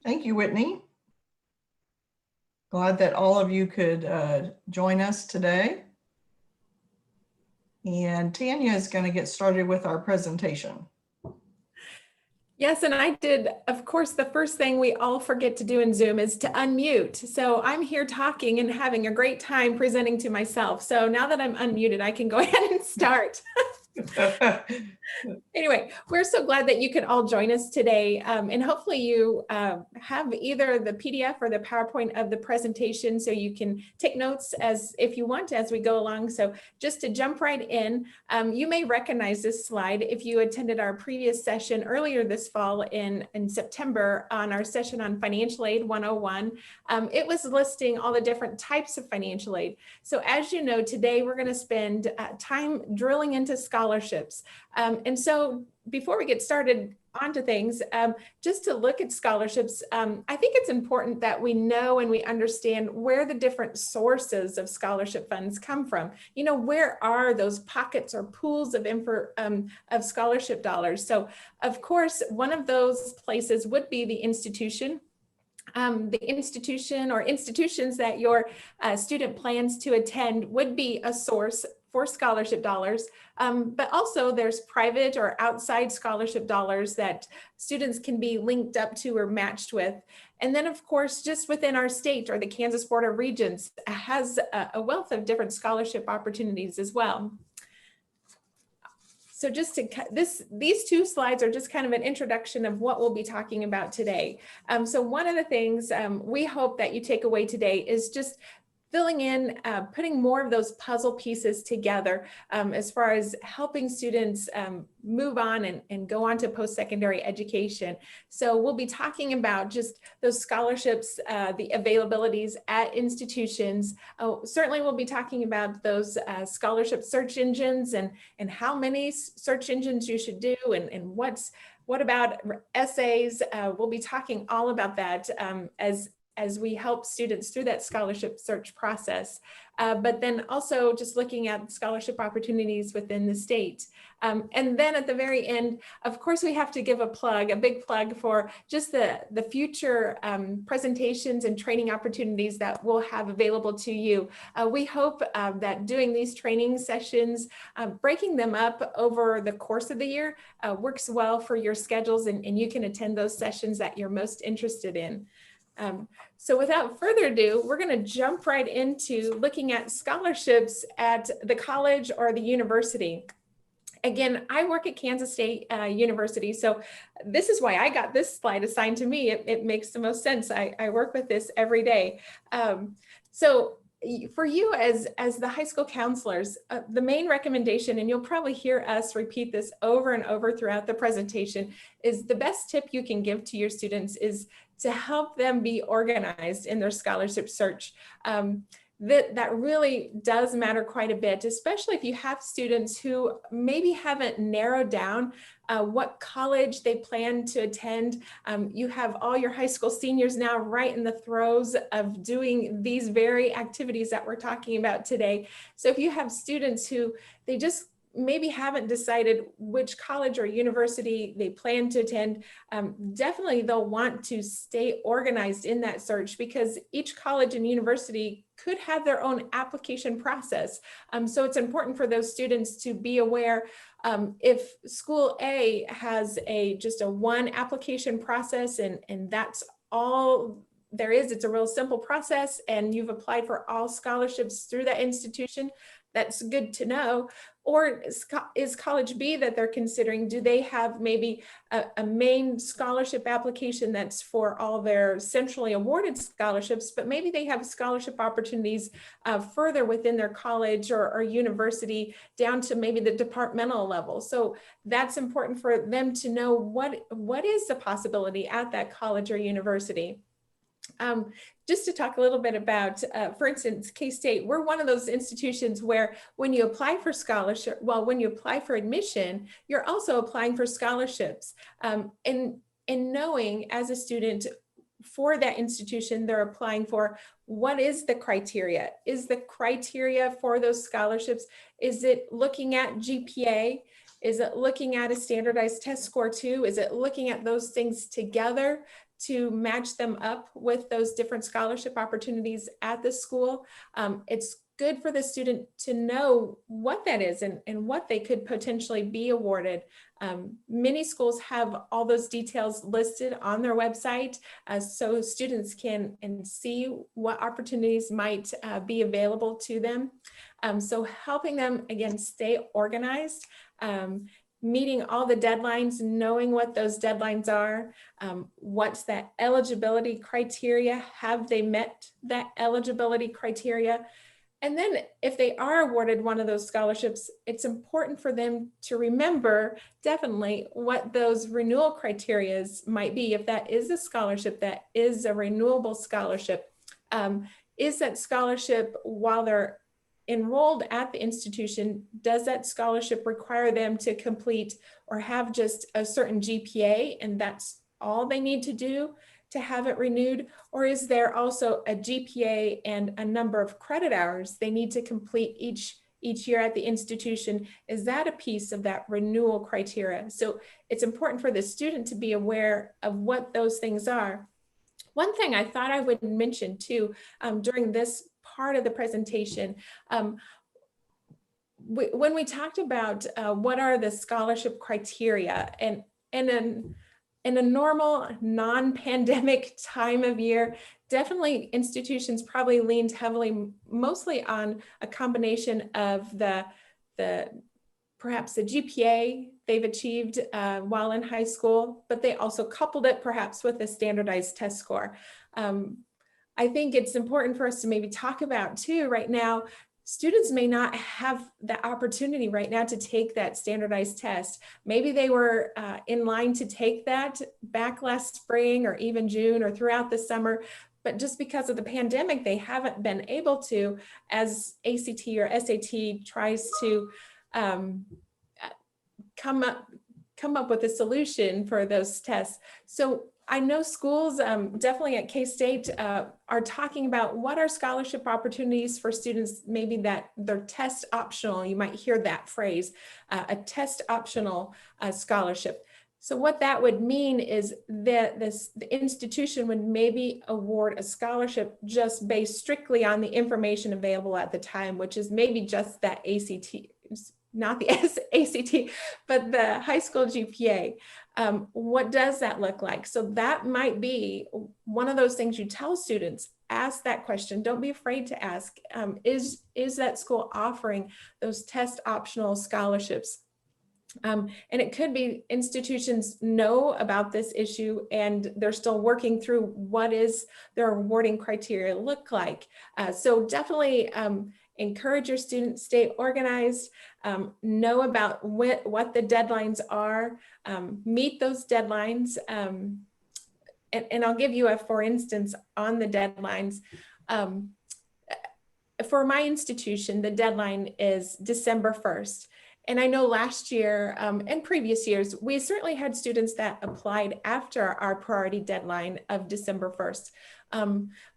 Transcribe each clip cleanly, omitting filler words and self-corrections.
Thank you, Whitney. Glad that all of you could join us today. And Tanya is going to get started with our presentation. Yes, and I did, of course, the first thing we all forget to do in Zoom is to unmute. So I'm here talking and having a great time presenting to myself. So now that I'm unmuted, I can go ahead and start. Anyway, we're so glad that you could all join us today. And hopefully you have either the PDF or the PowerPoint of the presentation so you can take notes as if you want as we go along. So just to jump right in, you may recognize this slide if you attended our previous session earlier this fall in September on our session on Financial Aid 101. It was listing all the different types of financial aid. So as you know, today we're going to spend time drilling into scholarships. And so before we get started onto things, just to look at scholarships, I think it's important that we know and we understand where the different sources of scholarship funds come from. You know, where are those pockets or pools of scholarship dollars? So of course, one of those places would be the institution. The institution or institutions that your student plans to attend would be a source for scholarship dollars, but also there's private or outside scholarship dollars that students can be linked up to or matched with. And then of course, just within our state or the Kansas Board of Regents has a wealth of different scholarship opportunities as well. So just to these two slides are just kind of an introduction of what we'll be talking about today. So one of the things we hope that you take away today is just filling in, putting more of those puzzle pieces together as far as helping students move on and go on to post-secondary education. So we'll be talking about just those scholarships, the availabilities at institutions. Certainly we'll be talking about those scholarship search engines and how many search engines you should do and what about essays. We'll be talking all about that as we help students through that scholarship search process, but then also just looking at scholarship opportunities within the state. And then at the very end, of course, we have to give a big plug for just the future presentations and training opportunities that we'll have available to you. We hope that doing these training sessions, breaking them up over the course of the year works well for your schedules and you can attend those sessions that you're most interested in. So without further ado, we're going to jump right into looking at scholarships at the college or the university. Again, I work at Kansas State University, so this is why I got this slide assigned to me. It makes the most sense. I work with this every day. So for you as the high school counselors, the main recommendation, and you'll probably hear us repeat this over and over throughout the presentation, is the best tip you can give to your students is to help them be organized in their scholarship search. That really does matter quite a bit, especially if you have students who maybe haven't narrowed down what college they plan to attend. You have all your high school seniors now right in the throes of doing these very activities that we're talking about today. So if you have students who they just maybe haven't decided which college or university they plan to attend, definitely they'll want to stay organized in that search because each college and university could have their own application process. So it's important for those students to be aware if school A has just a one application process and that's all there is, it's a real simple process and you've applied for all scholarships through that institution, that's good to know. Or is college B that they're considering, do they have maybe a main scholarship application that's for all their centrally awarded scholarships, but maybe they have scholarship opportunities further within their college or university down to maybe the departmental level. So that's important for them to know what is the possibility at that college or university. Just to talk a little bit about, for instance, K-State, we're one of those institutions where when you apply for scholarship, well, when you apply for admission, you're also applying for scholarships. And knowing as a student for that institution they're applying for, what is the criteria? Is the criteria for those scholarships, is it looking at GPA? Is it looking at a standardized test score too? Is it looking at those things together to match them up with those different scholarship opportunities at the school. It's good for the student to know what that is and what they could potentially be awarded. Many schools have all those details listed on their website, so students can see what opportunities might be available to them. So helping them, again, stay organized, meeting all the deadlines, knowing what those deadlines are, what's that eligibility criteria, have they met that eligibility criteria? And then if they are awarded one of those scholarships, it's important for them to remember definitely what those renewal criteria might be. If that is a scholarship that is a renewable scholarship, is that scholarship while they're enrolled at the institution, does that scholarship require them to complete or have just a certain GPA and that's all they need to do to have it renewed? Or is there also a GPA and a number of credit hours they need to complete each year at the institution? Is that a piece of that renewal criteria? So it's important for the student to be aware of what those things are. One thing I thought I would mention too, during this part of the presentation, when we talked about what are the scholarship criteria, and in a normal non-pandemic time of year, definitely institutions probably leaned heavily, mostly on a combination of perhaps the GPA they've achieved while in high school, but they also coupled it perhaps with a standardized test score. I think it's important for us to maybe talk about too right now, students may not have the opportunity right now to take that standardized test. Maybe they were in line to take that back last spring or even June or throughout the summer, but just because of the pandemic, they haven't been able to, as ACT or SAT tries to come up with a solution for those tests. So I know schools, definitely at K-State, are talking about what are scholarship opportunities for students, maybe that they're test optional. You might hear that phrase, a test optional scholarship. So what that would mean is that the institution would maybe award a scholarship just based strictly on the information available at the time, which is maybe just that ACT, not the ACT, but the high school GPA. What does that look like? So that might be one of those things you tell students, ask that question. Don't be afraid to ask, is that school offering those test optional scholarships? And it could be institutions know about this issue and they're still working through what is their awarding criteria look like. So definitely encourage your students, stay organized, know about what the deadlines are, meet those deadlines. And I'll give you for instance, on the deadlines. For my institution, the deadline is December 1st. And I know last year and previous years, we certainly had students that applied after our priority deadline of December 1st.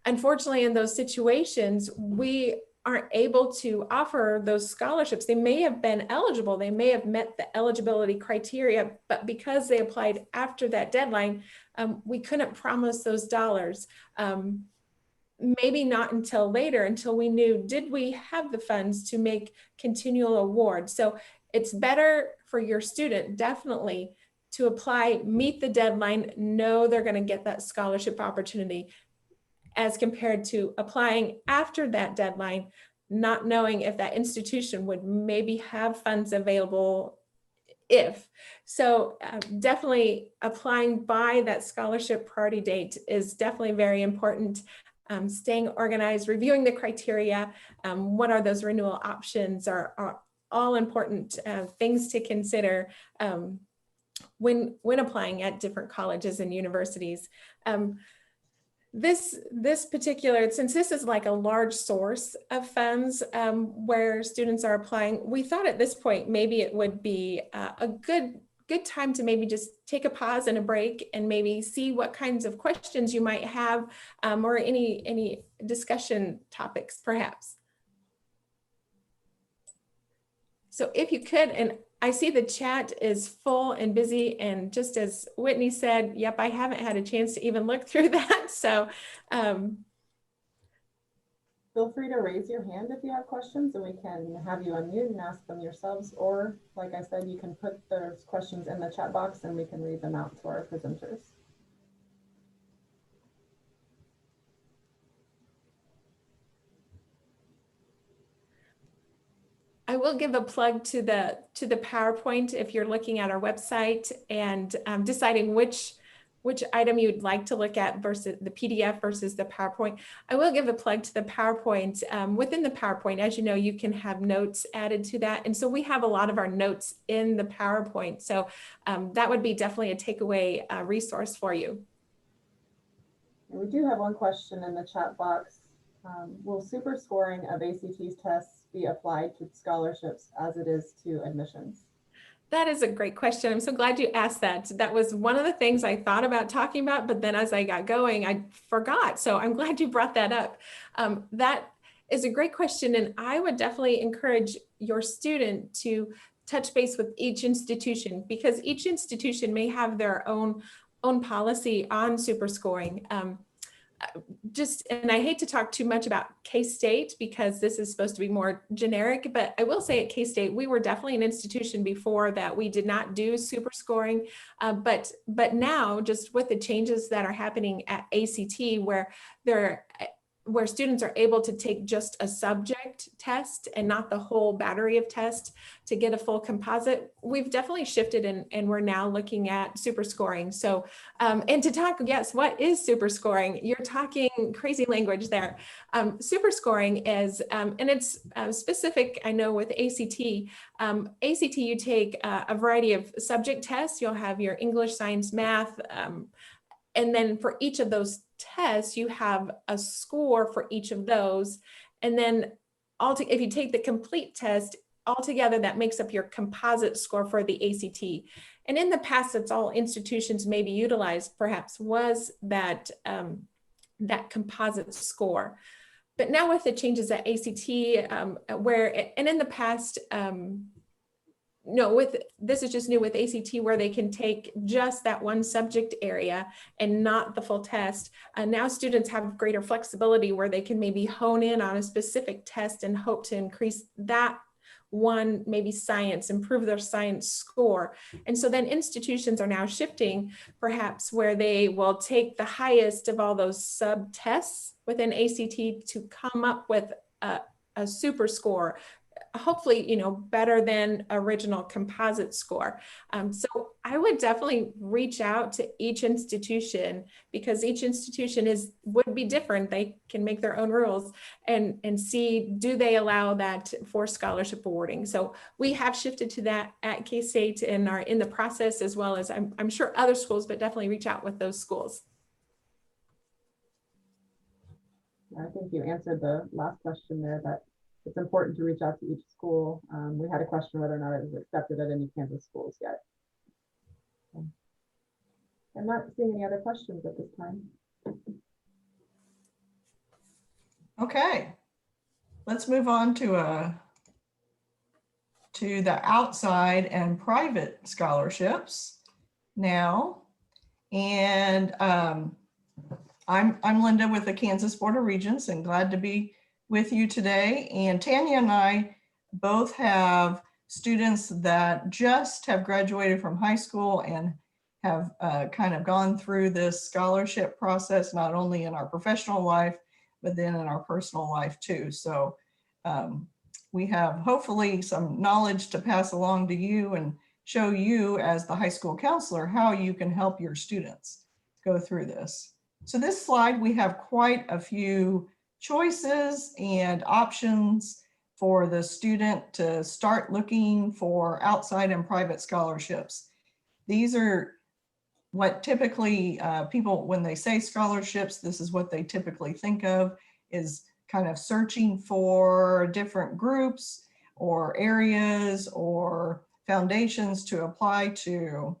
Unfortunately, in those situations, we aren't able to offer those scholarships. They may have been eligible, they may have met the eligibility criteria, but because they applied after that deadline, we couldn't promise those dollars. Maybe not until later, until we knew, did we have the funds to make continual awards? So it's better for your student, definitely, to apply, meet the deadline, know they're going to get that scholarship opportunity, as compared to applying after that deadline, not knowing if that institution would maybe have funds available if. So definitely applying by that scholarship priority date is definitely very important. Staying organized, reviewing the criteria, what are those renewal options are all important things to consider when applying at different colleges and universities. This particular, since this is like a large source of funds where students are applying, we thought at this point maybe it would be a good time to maybe just take a pause and a break and maybe see what kinds of questions you might have or any discussion topics perhaps. So if you could, and I see the chat is full and busy, and just as Whitney said, yep, I haven't had a chance to even look through that. So feel free to raise your hand if you have questions and we can have you unmute and ask them yourselves. Or like I said, you can put those questions in the chat box and we can read them out to our presenters. I will give a plug to the PowerPoint if you're looking at our website and deciding which item you'd like to look at versus the PDF versus the PowerPoint. I will give a plug to the PowerPoint. Within the PowerPoint, as you know, you can have notes added to that. And so we have a lot of our notes in the PowerPoint. So that would be definitely a takeaway resource for you. And we do have one question in the chat box. Will super scoring of ACT tests be applied to scholarships as it is to admissions? That is a great question. I'm so glad you asked that. That was one of the things I thought about talking about, but then as I got going, I forgot. So I'm glad you brought that up. That is a great question. And I would definitely encourage your student to touch base with each institution, because each institution may have their own policy on super scoring. And I hate to talk too much about K-State because this is supposed to be more generic, but I will say at K-State, we were definitely an institution before that we did not do super scoring. But now, just with the changes that are happening at ACT, where students are able to take just a subject test and not the whole battery of tests to get a full composite, we've definitely shifted and we're now looking at super scoring. So, and to talk, yes, what is super scoring? You're talking crazy language there. Super scoring is, and it's specific, I know with ACT, ACT you take a variety of subject tests. You'll have your English, science, math, and then for each of those tests, you have a score for each of those. And then if you take the complete test, altogether that makes up your composite score for the ACT. And in the past, that's all institutions maybe utilized, perhaps, was that, that composite score. But now with the changes at ACT, and in the past, no, this is just new with ACT, where they can take just that one subject area and not the full test. Now students have greater flexibility where they can maybe hone in on a specific test and hope to increase that one, maybe science, improve their science score. And so then institutions are now shifting perhaps where they will take the highest of all those sub tests within ACT to come up with a super score, hopefully, better than original composite score. So I would definitely reach out to each institution, because each institution would be different. They can make their own rules and see, do they allow that for scholarship awarding? So we have shifted to that at K-State and are in the process, as well as I'm sure other schools, but definitely reach out with those schools. I think you answered the last question there, that it's important to reach out to each school. We had a question whether or not it was accepted at any Kansas schools yet. I'm not seeing any other questions at this time. Okay, let's move on to the outside and private scholarships now. And I'm Linda with the Kansas Board of Regents, and glad to be with you today. And Tanya and I both have students that just have graduated from high school and have kind of gone through this scholarship process, not only in our professional life, but then in our personal life too. So we have hopefully some knowledge to pass along to you and show you as the high school counselor how you can help your students go through this. So this slide, we have quite a few choices and options for the student to start looking for outside and private scholarships. These are what typically people, when they say scholarships, this is what they typically think of, is kind of searching for different groups or areas or foundations to apply to.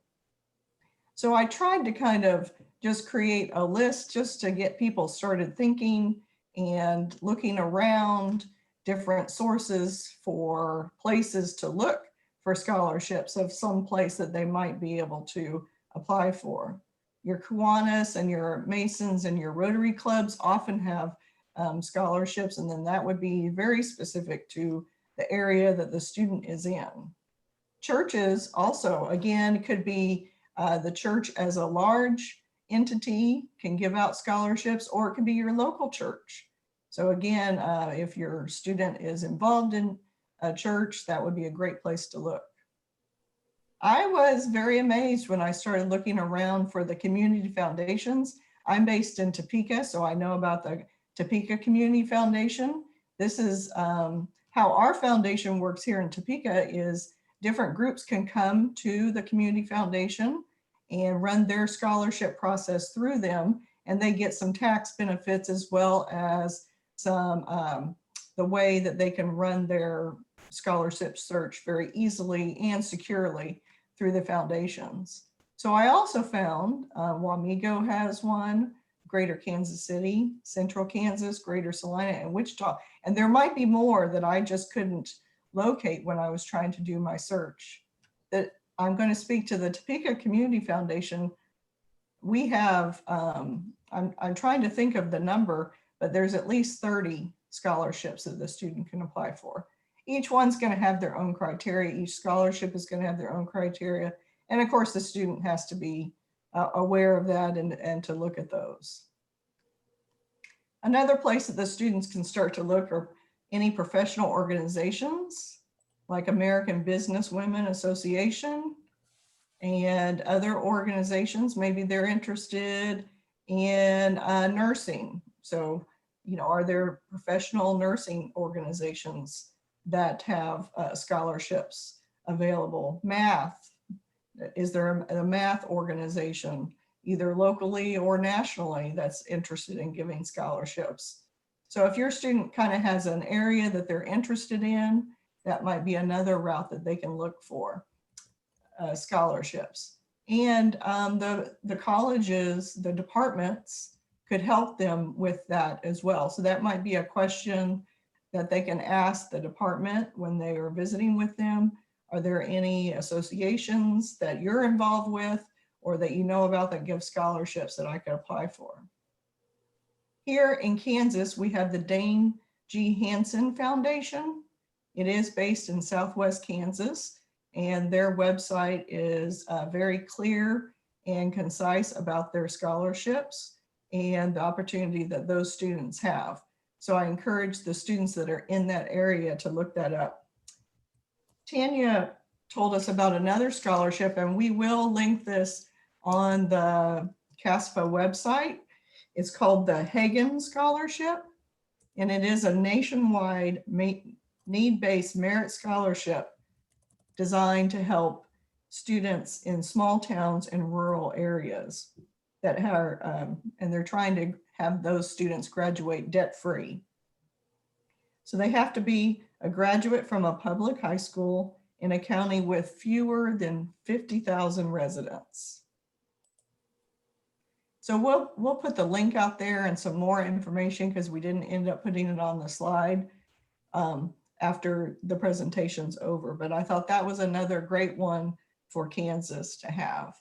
So I tried to kind of just create a list just to get people started thinking and looking around different sources for places to look for scholarships of some place that they might be able to apply for. Your Kiwanis and your Masons and your Rotary clubs often have scholarships, and then that would be very specific to the area that the student is in. Churches also, again, could be the church as a large entity can give out scholarships, or it could be your local church. So again, if your student is involved in a church, that would be a great place to look. I was very amazed when I started looking around for the community foundations. I'm based in Topeka, so I know about the Topeka Community Foundation. This is how our foundation works here in Topeka is different groups can come to the community foundation and run their scholarship process through them, and they get some tax benefits as well as some the way that they can run their scholarship search very easily and securely through the foundations. So I also found Wamego has one, Greater Kansas City, Central Kansas, Greater Salina, and Wichita. And there might be more that I just couldn't locate when I was trying to do my search. That I'm going to speak to the Topeka Community Foundation. We have, I'm trying to think of the number, but there's at least 30 scholarships that the student can apply for. Each one's going to have their own criteria. Each scholarship is going to have their own criteria. And of course, the student has to be aware of that and to look at those. Another place that the students can start to look are any professional organizations like American Business Women Association and other organizations. Maybe they're interested in nursing. So, you know, are there professional nursing organizations that have scholarships available? Math, is there a math organization either locally or nationally that's interested in giving scholarships? So if your student kind of has an area that they're interested in, that might be another route that they can look for scholarships. And the colleges, the departments could help them with that as well. So that might be a question that they can ask the department when they are visiting with them. Are there any associations that you're involved with or that you know about that give scholarships that I could apply for? Here in Kansas, we have the Dane G. Hansen Foundation. It is based in Southwest Kansas, and their website is very clear and concise about their scholarships and the opportunity that those students have. So I encourage the students that are in that area to look that up. Tanya told us about another scholarship, and we will link this on the CASPA website. It's called the Hagen Scholarship, and it is a nationwide need-based merit scholarship designed to help students in small towns and rural areas that are, and they're trying to have those students graduate debt-free. So they have to be a graduate from a public high school in a county with fewer than 50,000 residents. So we'll put the link out there and some more information because we didn't end up putting it on the slide after the presentation's over. But I thought that was another great one for Kansas to have.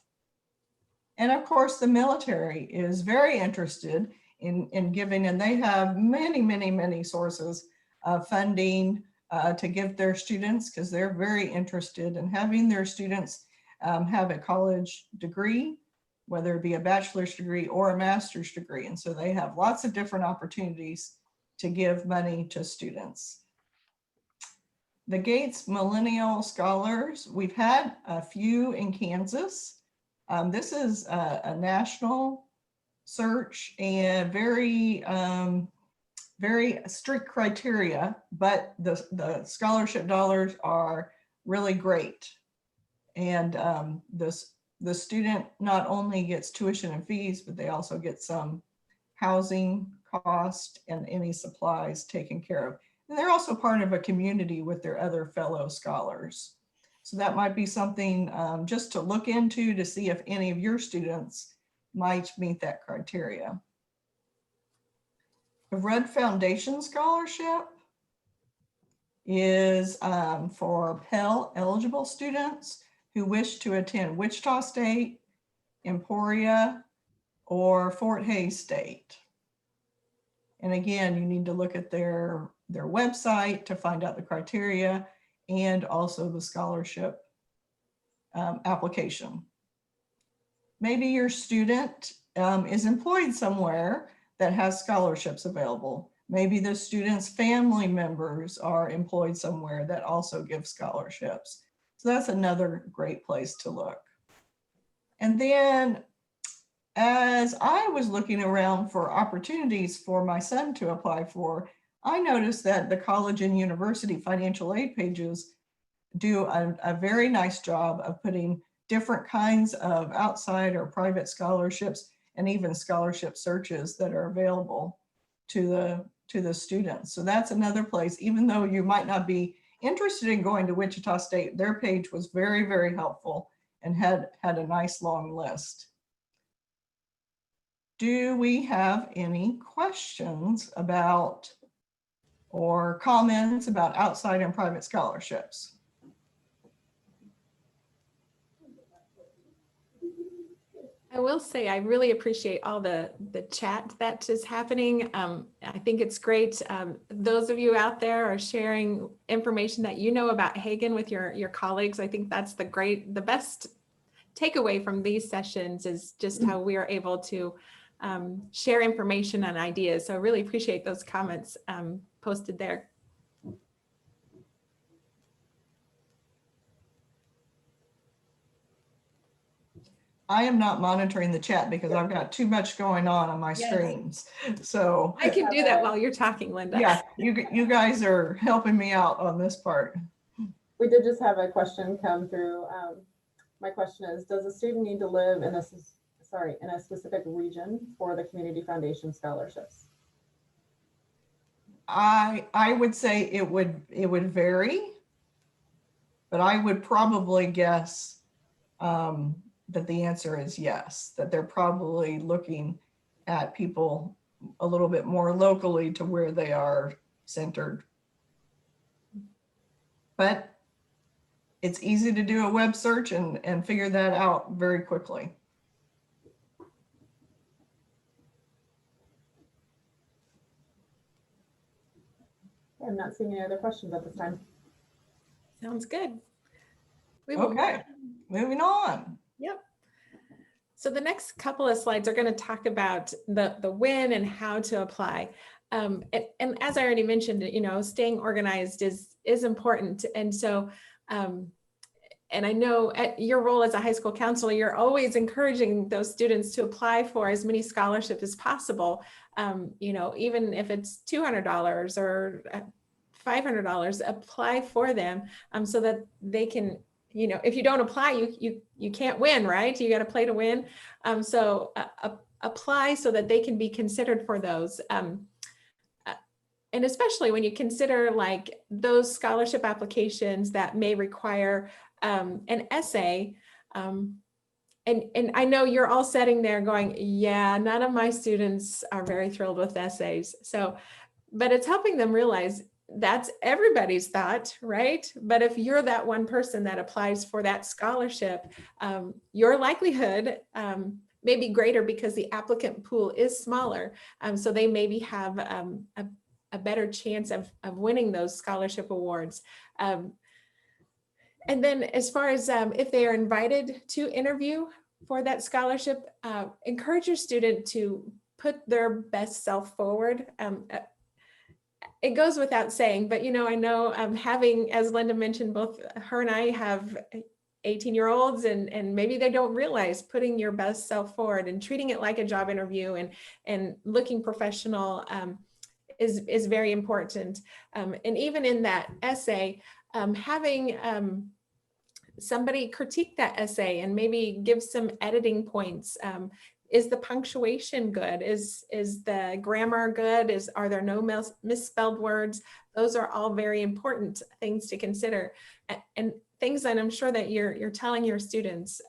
And of course, the military is very interested in giving, and they have many sources of funding to give their students because they're very interested in having their students have a college degree, whether it be a bachelor's degree or a master's degree. And so they have lots of different opportunities to give money to students. The Gates Millennial Scholars, we've had a few in Kansas. This is a national search and very strict criteria, but the scholarship dollars are really great. And the student not only gets tuition and fees, but they also get some housing cost and any supplies taken care of. And they're also part of a community with their other fellow scholars. So that might be something just to look into to see if any of your students might meet that criteria. The Rudd Foundation Scholarship. is for Pell eligible students who wish to attend Wichita State, Emporia, or Fort Hays State. And again, you need to look at their website to find out the criteria and also the scholarship application. Maybe your student is employed somewhere that has scholarships available. Maybe the student's family members are employed somewhere that also give scholarships. So that's another great place to look. And then as I was looking around for opportunities for my son to apply for, I noticed that the college and university financial aid pages do a very nice job of putting different kinds of outside or private scholarships and even scholarship searches that are available to the students. So that's another place, even though you might not be interested in going to Wichita State, their page was very, very helpful and had a nice long list. Do we have any questions about or comments about outside and private scholarships? I will say I really appreciate all the chat that is happening. I think it's great. Those of you out there are sharing information that you know about Hagen with your colleagues. I think that's the best takeaway from these sessions is just how we are able to share information and ideas. So I really appreciate those comments posted there. I am not monitoring the chat because I've got too much going on my screens. So I can do that while you're talking, Linda. yeah, you guys are helping me out on this part. We did just have a question come through. My question is, does a student need to live in a specific region for the Community Foundation scholarships? I would say it would vary, but I would probably guess that the answer is yes, that they're probably looking at people a little bit more locally to where they are centered. But it's easy to do a web search and figure that out very quickly. I'm not seeing any other questions at this time. Sounds good. Okay, moving on. Yep. So the next couple of slides are going to talk about the when and how to apply. And as I already mentioned, staying organized is important. And so, and I know at your role as a high school counselor, you're always encouraging those students to apply for as many scholarships as possible. Even if it's $200 or $500, apply for them so that they can, if you don't apply, you can't win, right? You got to play to win. So apply so that they can be considered for those. And especially when you consider like those scholarship applications that may require an essay. And I know you're all sitting there going, yeah, none of my students are very thrilled with essays. So, but it's helping them realize that's everybody's thought, right? But if you're that one person that applies for that scholarship, your likelihood may be greater because the applicant pool is smaller. So they maybe have a better chance of winning those scholarship awards. And then as far as if they are invited to interview for that scholarship, encourage your student to put their best self forward. It goes without saying, but I know having, as Linda mentioned, both her and I have 18-year-olds and maybe they don't realize putting your best self forward and treating it like a job interview and looking professional is very important. And even in that essay, having somebody critique that essay and maybe give some editing points. Is the punctuation good? Is the grammar good? Are there no misspelled words? Those are all very important things to consider, and things that I'm sure that you're telling your students.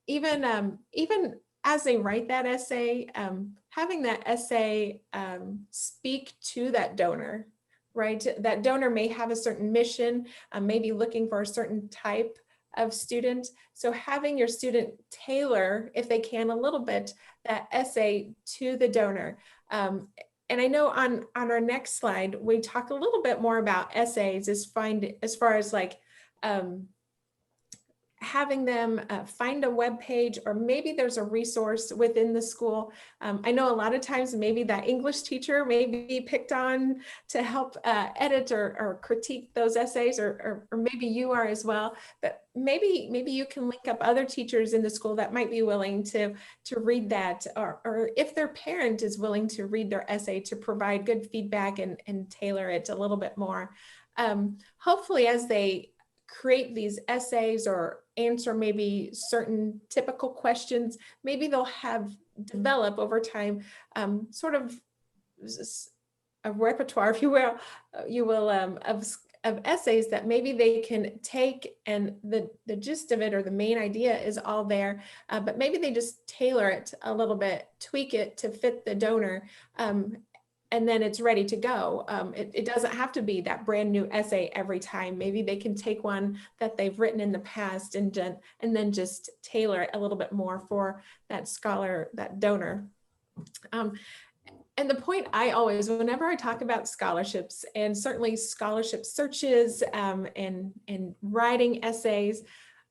Even as they write that essay, having that essay speak to that donor, right? That donor may have a certain mission, maybe looking for a certain type of student. So having your student tailor, if they can, a little bit that essay to the donor. And I know on our next slide, we talk a little bit more about essays as far as like having them find a web page, or maybe there's a resource within the school. I know a lot of times maybe that English teacher may be picked on to help edit or critique those essays, or maybe you are as well. But maybe you can link up other teachers in the school that might be willing to read that, or if their parent is willing to read their essay to provide good feedback and tailor it a little bit more. Hopefully as they create these essays or answer maybe certain typical questions, maybe they'll have develop over time sort of a repertoire, if you will, of essays that maybe they can take, and the gist of it or the main idea is all there, but maybe they just tailor it a little bit, tweak it to fit the donor, and then it's ready to go. It doesn't have to be that brand new essay every time. Maybe they can take one that they've written in the past and then just tailor it a little bit more for that scholar, that donor. And the point I always, whenever I talk about scholarships, and certainly scholarship searches and writing essays,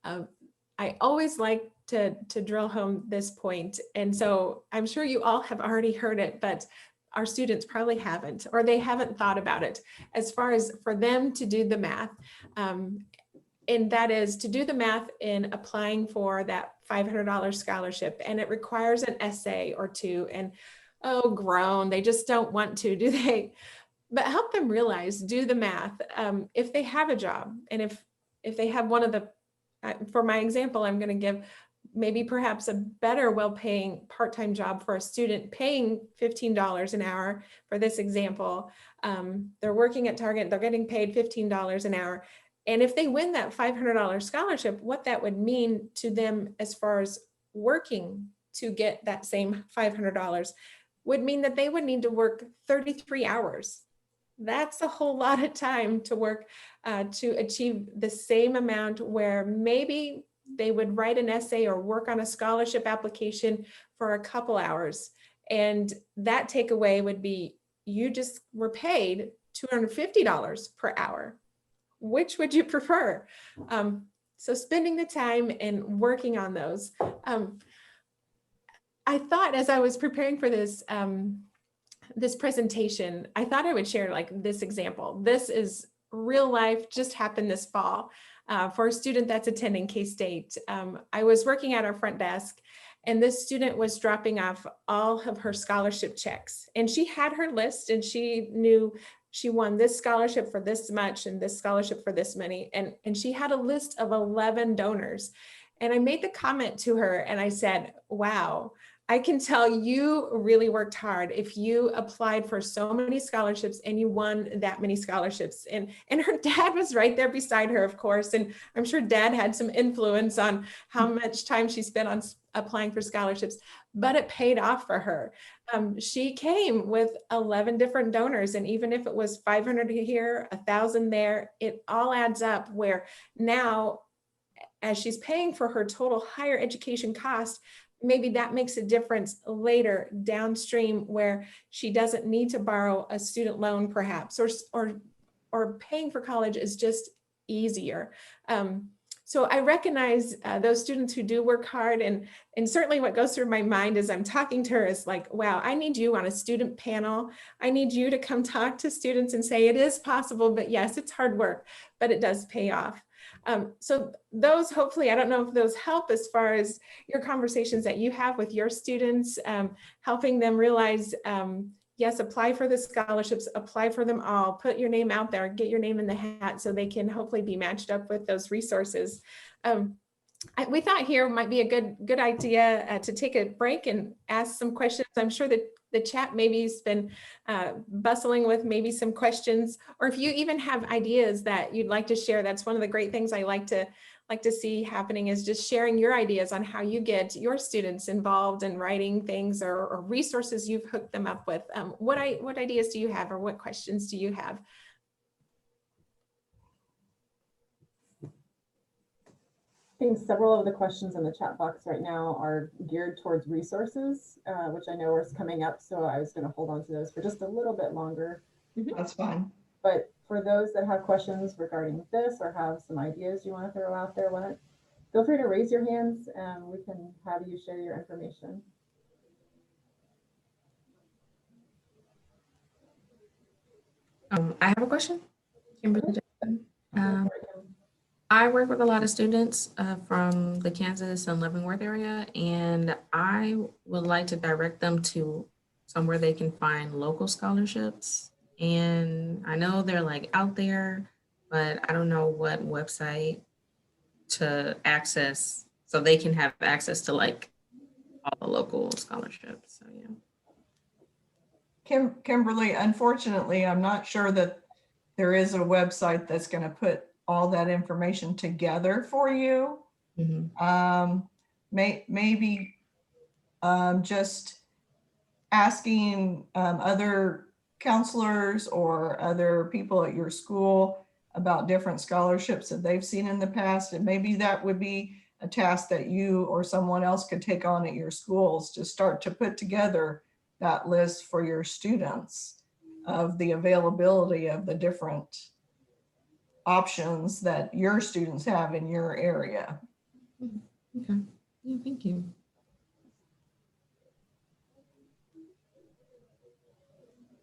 I always like to drill home this point. And so I'm sure you all have already heard it, but our students probably haven't, or they haven't thought about it as far as for them to do the math. And that is to do the math in applying for that $500 scholarship. And it requires an essay or two, and oh, groan, they just don't want to, do they? But help them realize, do the math. If they have a job, and if they have one of the, for my example, I'm going to give maybe perhaps a better well-paying part-time job for a student paying $15 an hour for this example. They're working at Target, they're getting paid $15 an hour. And if they win that $500 scholarship, what that would mean to them as far as working to get that same $500 would mean that they would need to work 33 hours. That's a whole lot of time to work to achieve the same amount, where maybe they would write an essay or work on a scholarship application for a couple hours. And that takeaway would be, you just were paid $250 per hour. Which would you prefer? So spending the time and working on those. I thought as I was preparing for this, this presentation, I thought I would share like this example. This is real life, just happened this fall. For a student that's attending K-State. I was working at our front desk, and this student was dropping off all of her scholarship checks. And she had her list, and she knew she won this scholarship for this much and this scholarship for this many. And she had a list of 11 donors. And I made the comment to her and I said, wow, I can tell you really worked hard if you applied for so many scholarships and you won that many scholarships. And her dad was right there beside her, of course. And I'm sure dad had some influence on how much time she spent on applying for scholarships, but it paid off for her. She came with 11 different donors. And even if it was 500 here, 1,000 there, it all adds up, where now, as she's paying for her total higher education cost, maybe that makes a difference later downstream, where she doesn't need to borrow a student loan perhaps, or paying for college is just easier. So I recognize those students who do work hard, and certainly what goes through my mind as I'm talking to her is like, wow, I need you on a student panel. I need you to come talk to students and say it is possible, but yes, it's hard work, but it does pay off. So those, hopefully, I don't know if those help as far as your conversations that you have with your students, helping them realize, yes, apply for the scholarships, apply for them all, put your name out there, get your name in the hat so they can hopefully be matched up with those resources. We thought here might be a good idea to take a break and ask some questions. I'm sure that the chat maybe has been bustling with maybe some questions, or if you even have ideas that you'd like to share. That's one of the great things I like to see happening, is just sharing your ideas on how you get your students involved in writing things, or resources you've hooked them up with. What ideas do you have, or what questions do you have? think several of the questions in the chat box right now are geared towards resources, which I know is coming up. So I was going to hold on to those for just a little bit longer. That's fine. But for those that have questions regarding this or have some ideas you want to throw out there, feel free to raise your hands and we can have you share your information. I have a question. Kimberly Jackson. Go for it, Kim. I work with a lot of students from the Kansas and Leavenworth area, and I would like to direct them to somewhere they can find local scholarships. And I know they're like out there, but I don't know what website to access so they can have access to like all the local scholarships. So yeah. Kimberly, unfortunately, I'm not sure that there is a website that's going to put all that information together for you. Mhm. Maybe just asking other counselors or other people at your school about different scholarships that they've seen in the past. And maybe that would be a task that you or someone else could take on at your schools to start to put together that list for your students of the availability of the different options that your students have in your area. Okay. Yeah, thank you.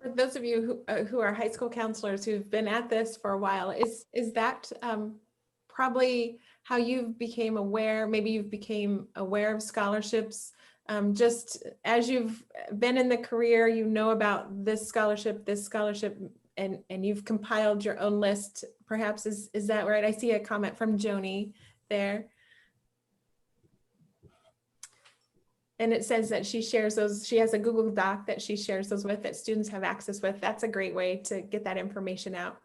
For those of you who are high school counselors who've been at this for a while, is that probably how you became aware, maybe you've became aware of scholarships, just as you've been in the career, you know about this scholarship, and you've compiled your own list, perhaps, is that right? I see a comment from Joni there. And it says that she shares those, she has a Google Doc that she shares those with, that students have access with. That's a great way to get that information out.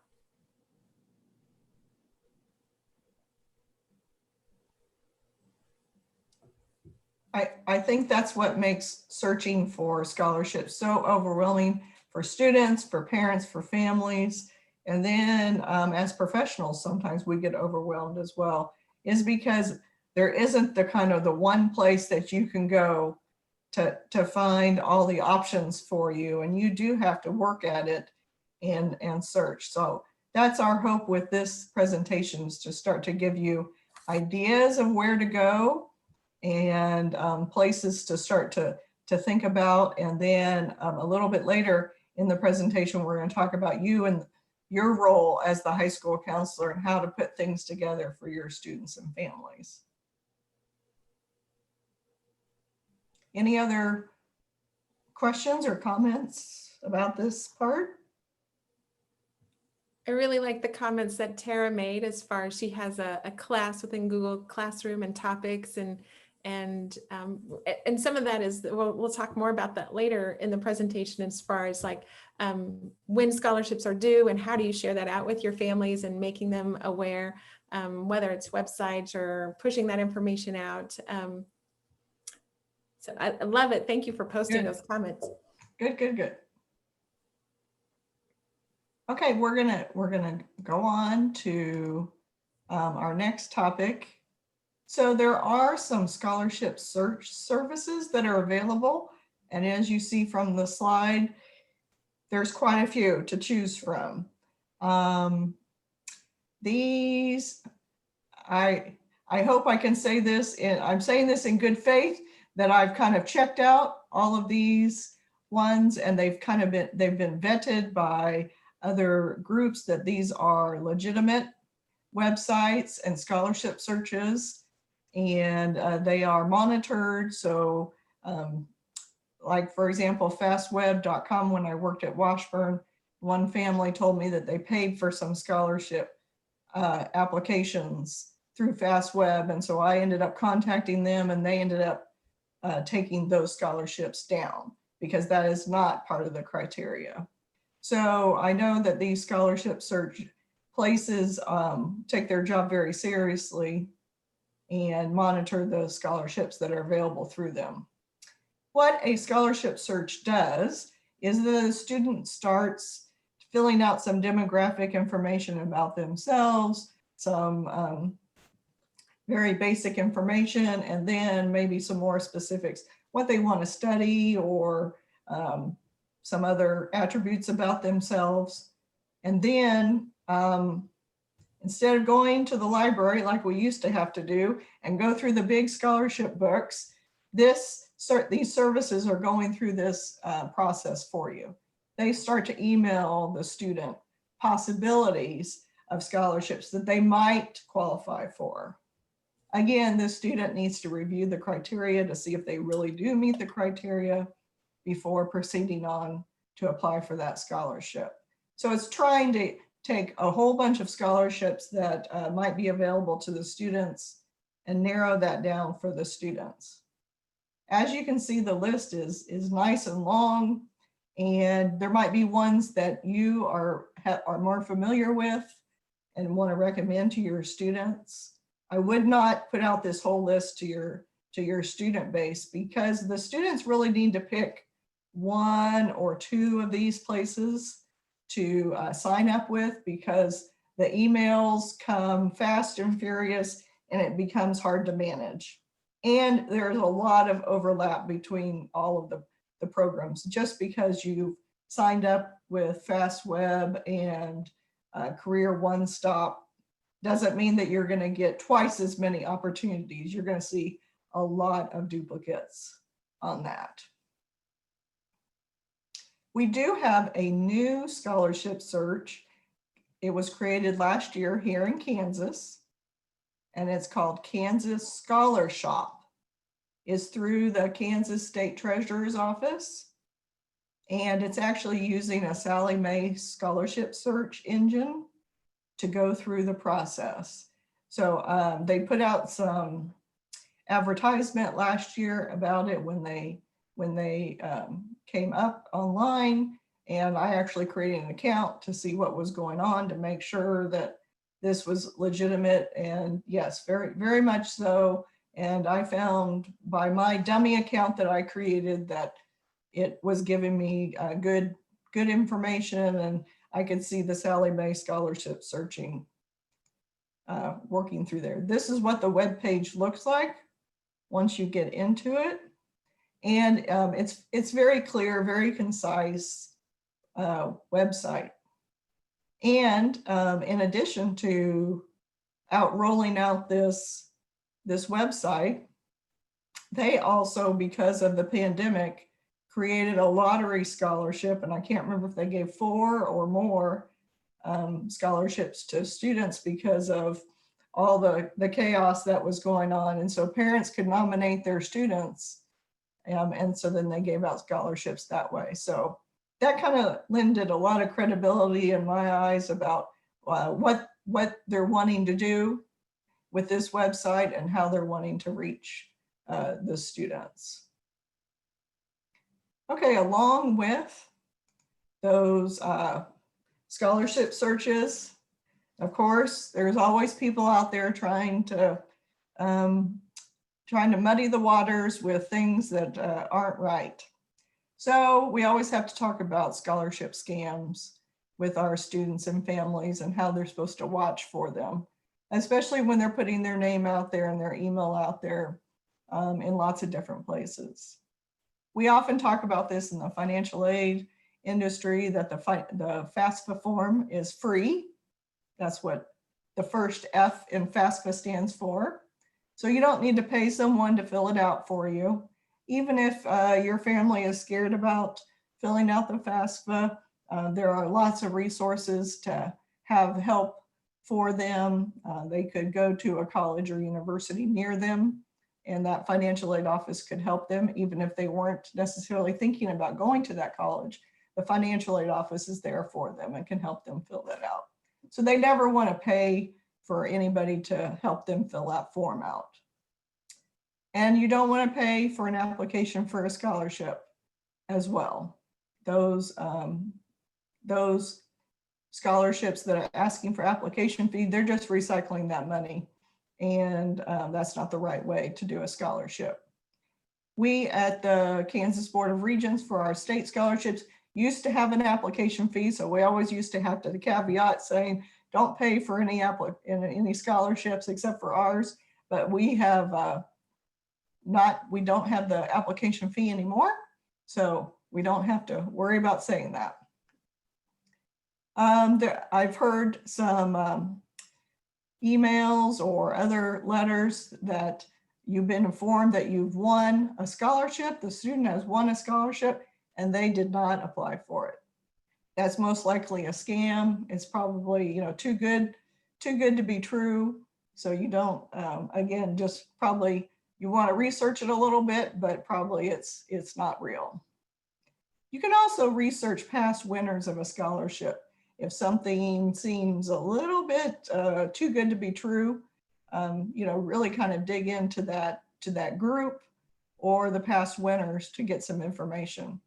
I think that's what makes searching for scholarships so overwhelming for students, for parents, for families. And then as professionals, sometimes we get overwhelmed as well, is because there isn't the kind of the one place that you can go to find all the options for you. And you do have to work at it and search. So that's our hope with this presentation, is to start to give you ideas of where to go and places to start to think about. And then a little bit later in the presentation, we're going to talk about you and your role as the high school counselor and how to put things together for your students and families. Any other questions or comments about this part? I really like the comments that Tara made as far as she has a class within Google Classroom and topics, and some of that is, we'll talk more about that later in the presentation, as far as like when scholarships are due and how do you share that out with your families and making them aware, whether it's websites or pushing that information out. So I love it. Thank you for posting those comments. Good. Okay, we're gonna go on to our next topic. So there are some scholarship search services that are available. And as you see from the slide, there's quite a few to choose from. These, I hope I can say this, I'm saying this in good faith, that I've kind of checked out all of these ones, and they've been vetted by other groups that these are legitimate websites and scholarship searches, and they are monitored. So like, for example, fastweb.com, when I worked at Washburn, one family told me that they paid for some scholarship applications through FastWeb. And so I ended up contacting them, and they ended up taking those scholarships down because that is not part of the criteria. So I know that these scholarship search places take their job very seriously and monitor those scholarships that are available through them. What a scholarship search does is the student starts filling out some demographic information about themselves, some very basic information, and then maybe some more specifics, what they want to study or some other attributes about themselves. And then instead of going to the library like we used to have to do and go through the big scholarship books, these services are going through this process for you. They start to email the student possibilities of scholarships that they might qualify for. Again, the student needs to review the criteria to see if they really do meet the criteria before proceeding on to apply for that scholarship. So it's trying to take a whole bunch of scholarships that might be available to the students and narrow that down for the students. As you can see, the list is nice and long, and there might be ones that you are more familiar with and want to recommend to your students. I would not put out this whole list to your student base, because the students really need to pick one or two of these places to sign up with, because the emails come fast and furious and it becomes hard to manage. And there's a lot of overlap between all of the programs. Just because you signed up with FastWeb and Career One Stop doesn't mean that you're going to get twice as many opportunities. You're going to see a lot of duplicates on that. We do have a new scholarship search. It was created last year here in Kansas, and it's called Kansas Scholar Shop. It's through the Kansas State Treasurer's Office, and it's actually using a Sallie Mae scholarship search engine to go through the process. So they put out some advertisement last year about it when they came up online, and I actually created an account to see what was going on to make sure that this was legitimate, and yes, very, very much so. And I found by my dummy account that I created that it was giving me good information, and I could see the Sallie Mae scholarship searching working through there. This is what the web page looks like once you get into it. And it's very clear, very concise website. And in addition to rolling out this website, they also, because of the pandemic, created a lottery scholarship, and I can't remember if they gave 4 or more scholarships to students because of all the chaos that was going on. And so parents could nominate their students, and so then they gave out scholarships that way. So that kind of lended a lot of credibility in my eyes about what they're wanting to do with this website and how they're wanting to reach the students. Okay, along with those scholarship searches, of course, there's always people out there trying to muddy the waters with things that aren't right. So we always have to talk about scholarship scams with our students and families and how they're supposed to watch for them, especially when they're putting their name out there and their email out there in lots of different places. We often talk about this in the financial aid industry, that the FAFSA form is free. That's what the first F in FAFSA stands for. So you don't need to pay someone to fill it out for you. Even if your family is scared about filling out the FAFSA, there are lots of resources to have help for them. They could go to a college or university near them, and that financial aid office could help them, even if they weren't necessarily thinking about going to that college. The financial aid office is there for them and can help them fill that out. So they never want to pay for anybody to help them fill that form out. And you don't want to pay for an application for a scholarship as well. Those scholarships that are asking for application fee, they're just recycling that money. And that's not the right way to do a scholarship. We at the Kansas Board of Regents, for our state scholarships, used to have an application fee. So we always used to have the caveat saying, don't pay for any scholarships except for ours. but we have we don't have the application fee anymore, so we don't have to worry about saying that. I've heard some emails or other letters that you've been informed that you've won a scholarship. The student has won a scholarship and they did not apply for it. That's most likely a scam. It's probably, too good to be true. So you don't, again, just probably you want to research it a little bit, but probably it's not real. You can also research past winners of a scholarship. If something seems a little bit too good to be true, really kind of dig into that group or the past winners to get some information.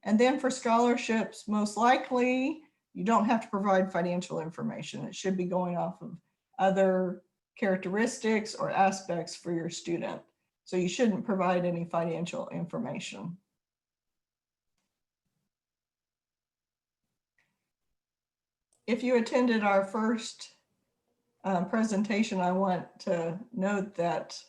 And then for scholarships, most likely you don't have to provide financial information. It should be going off of other characteristics or aspects for your student. So you shouldn't provide any financial information. If you attended our first presentation, I want to note that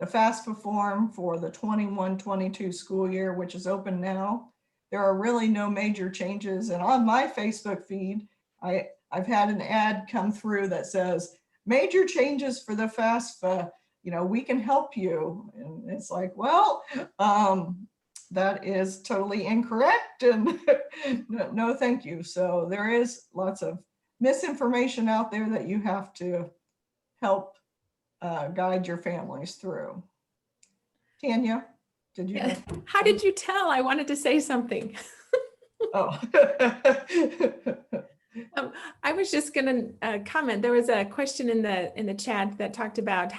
the FAFSA form for the 21-22 school year, which is open now, there are really no major changes. And on my Facebook feed, I've had an ad come through that says, major changes for the FAFSA, we can help you. And it's like, well, that is totally incorrect and no, thank you. So there is lots of misinformation out there that you have to help guide your families through. Tanya, did you? How did you tell? I wanted to say something. Oh. I was just going to comment. There was a question in the chat that talked about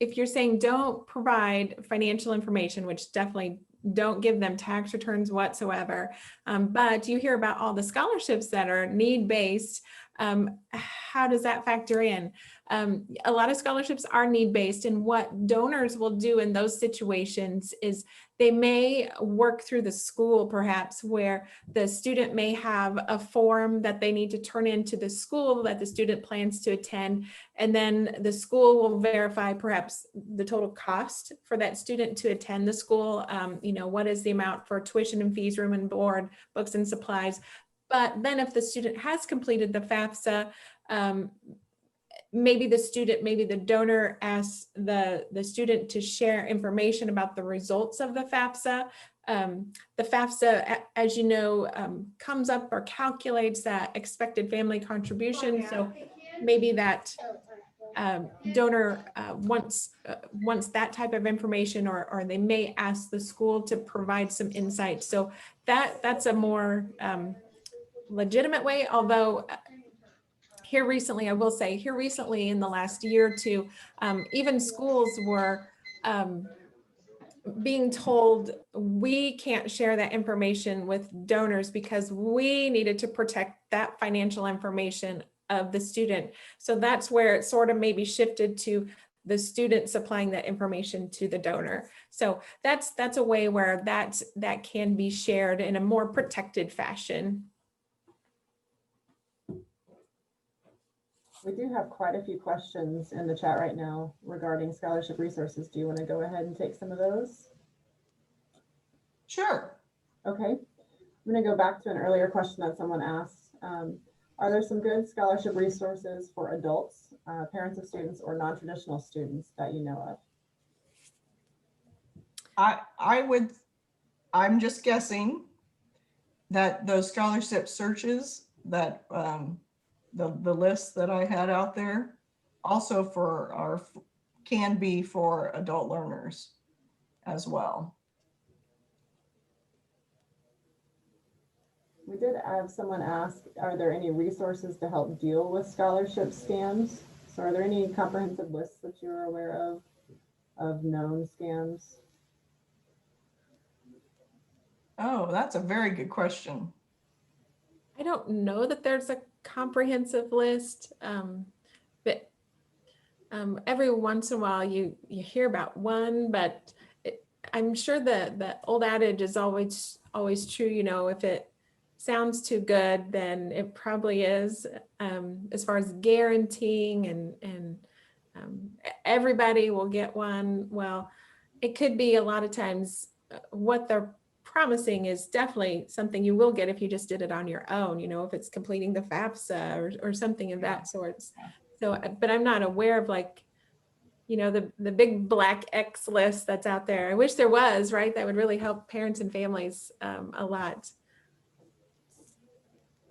if you're saying don't provide financial information, which definitely don't give them tax returns whatsoever, but you hear about all the scholarships that are need-based. How does that factor in? A lot of scholarships are need-based, and what donors will do in those situations is they may work through the school, perhaps, where the student may have a form that they need to turn into the school that the student plans to attend, and then the school will verify perhaps the total cost for that student to attend the school. What is the amount for tuition and fees, room and board, books and supplies. But then if the student has completed the FAFSA, maybe the donor asks the student to share information about the results of the FAFSA. The FAFSA, as you know, comes up or calculates that expected family contribution. So maybe that donor wants that type of information, or they may ask the school to provide some insight. So that's a more legitimate way, although here recently in the last year or two, even schools were being told we can't share that information with donors because we needed to protect that financial information of the student. So that's where it sort of maybe shifted to the student supplying that information to the donor. So that's a way where that can be shared in a more protected fashion. We do have quite a few questions in the chat right now regarding scholarship resources. Do you want to go ahead and take some of those? Sure. Okay. I'm going to go back to an earlier question that someone asked. Are there some good scholarship resources for adults, parents of students, or non-traditional students that you know of? I'm just guessing that those scholarship searches that the list that I had out there also can be for adult learners as well. We did have someone ask, are there any resources to help deal with scholarship scams? So are there any comprehensive lists that you're aware of known scams? Oh, that's a very good question. I don't know that there's a comprehensive list, but every once in a while you hear about one, but I'm sure the old adage is always true. If it sounds too good, then it probably is, as far as guaranteeing and everybody will get one. Well, it could be a lot of times what they're promising is definitely something you will get if you just did it on your own, if it's completing the FAFSA or something of that sort. So, but I'm not aware of like, the big black X list that's out there. I wish there was, right? That would really help parents and families a lot.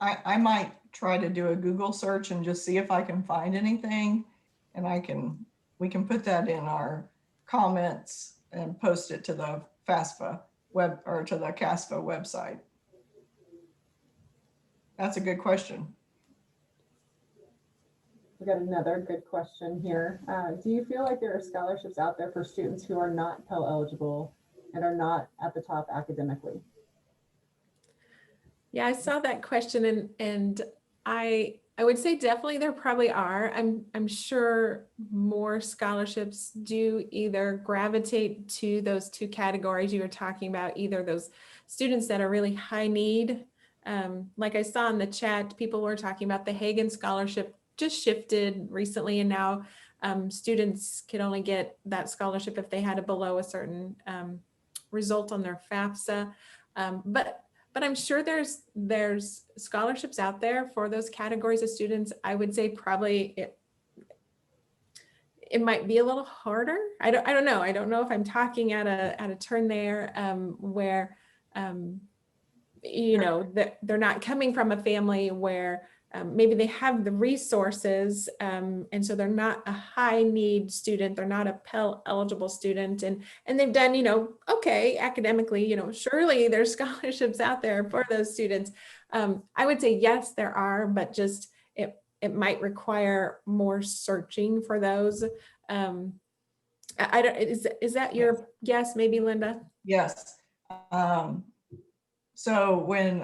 I might try to do a Google search and just see if I can find anything. And we can put that in our comments and post it to the FAFSA web or to the CASFA website. That's a good question. We got another good question here. Do you feel like there are scholarships out there for students who are not Pell eligible and are not at the top academically? Yeah, I saw that question and I would say definitely there probably are. I'm sure more scholarships do either gravitate to those two categories you were talking about, either those students that are really high need. Like I saw in the chat, people were talking about the Hagen Scholarship just shifted recently, and now students could only get that scholarship if they had a below a certain result on their FAFSA. But I'm sure there's scholarships out there for those categories of students. I would say probably it might be a little harder. I don't know. I don't know if I'm talking at a turn there where they're not coming from a family where maybe they have the resources, and so they're not a high need student, they're not a Pell eligible student, and they've done, okay, academically, surely there's scholarships out there for those students. I would say yes, there are, but just it might require more searching for those. I don't, is that your guess, maybe, Linda? Yes. So when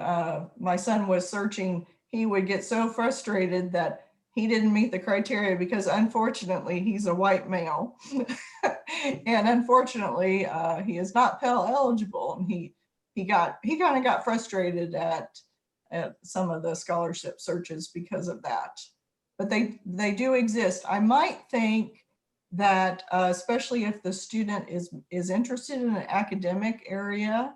my son was searching, he would get so frustrated that he didn't meet the criteria because unfortunately he's a white male. And unfortunately he is not Pell eligible. And he kind of got frustrated at some of the scholarship searches because of that. But they do exist. I might think that especially if the student is interested in an academic area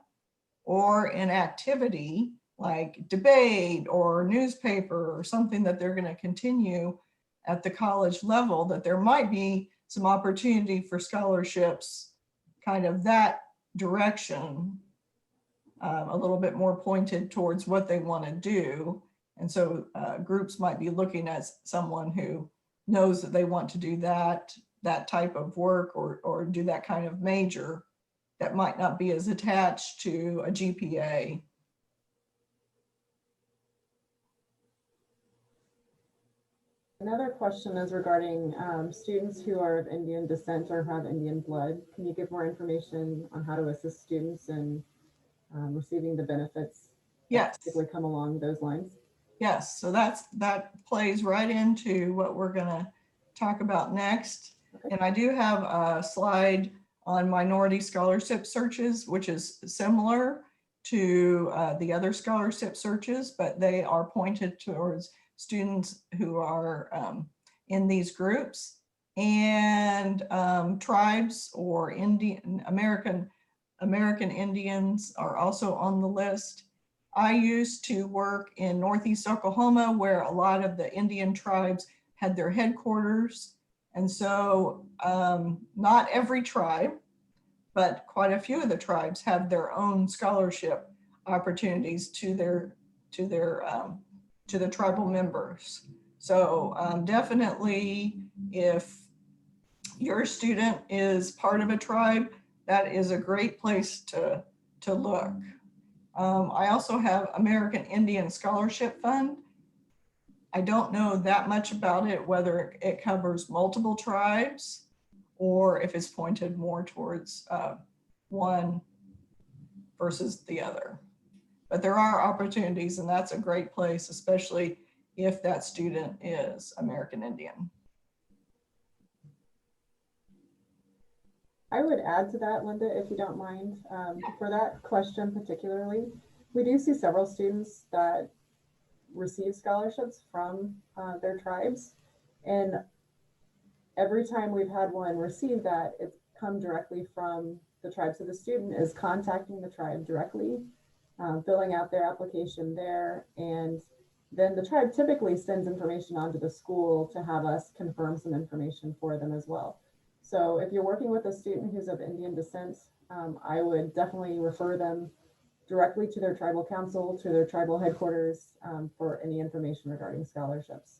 or an activity like debate or newspaper or something that they're going to continue at the college level, that there might be some opportunity for scholarships kind of that direction, a little bit more pointed towards what they want to do. And so groups might be looking at someone who knows that they want to do that type of work or do that kind of major that might not be as attached to a GPA. Another question is regarding students who are of Indian descent or have Indian blood. Can you give more information on how to assist students in receiving the benefits? Yes. That typically come along those lines. Yes, so that plays right into what we're going to talk about next. Okay. And I do have a slide on minority scholarship searches, which is similar to the other scholarship searches, but they are pointed towards students who are in these groups, and tribes or American Indians are also on the list. I used to work in Northeast Oklahoma, where a lot of the Indian tribes had their headquarters. And so not every tribe, but quite a few of the tribes have their own scholarship opportunities to the tribal members. So definitely, if your student is part of a tribe, that is a great place to look. I also have American Indian Scholarship Fund. I don't know that much about it, whether it covers multiple tribes or if it's pointed more towards one versus the other. But there are opportunities, and that's a great place, especially if that student is American Indian. I would add to that, Linda, if you don't mind, for that question particularly, we do see several students that receive scholarships from their tribes. And every time we've had one receive that, it's come directly from the tribe. So the student is contacting the tribe directly, filling out their application there, and then the tribe typically sends information onto the school to have us confirm some information for them as well. So if you're working with a student who's of Indian descent, I would definitely refer them directly to their tribal council, to their tribal headquarters, for any information regarding scholarships.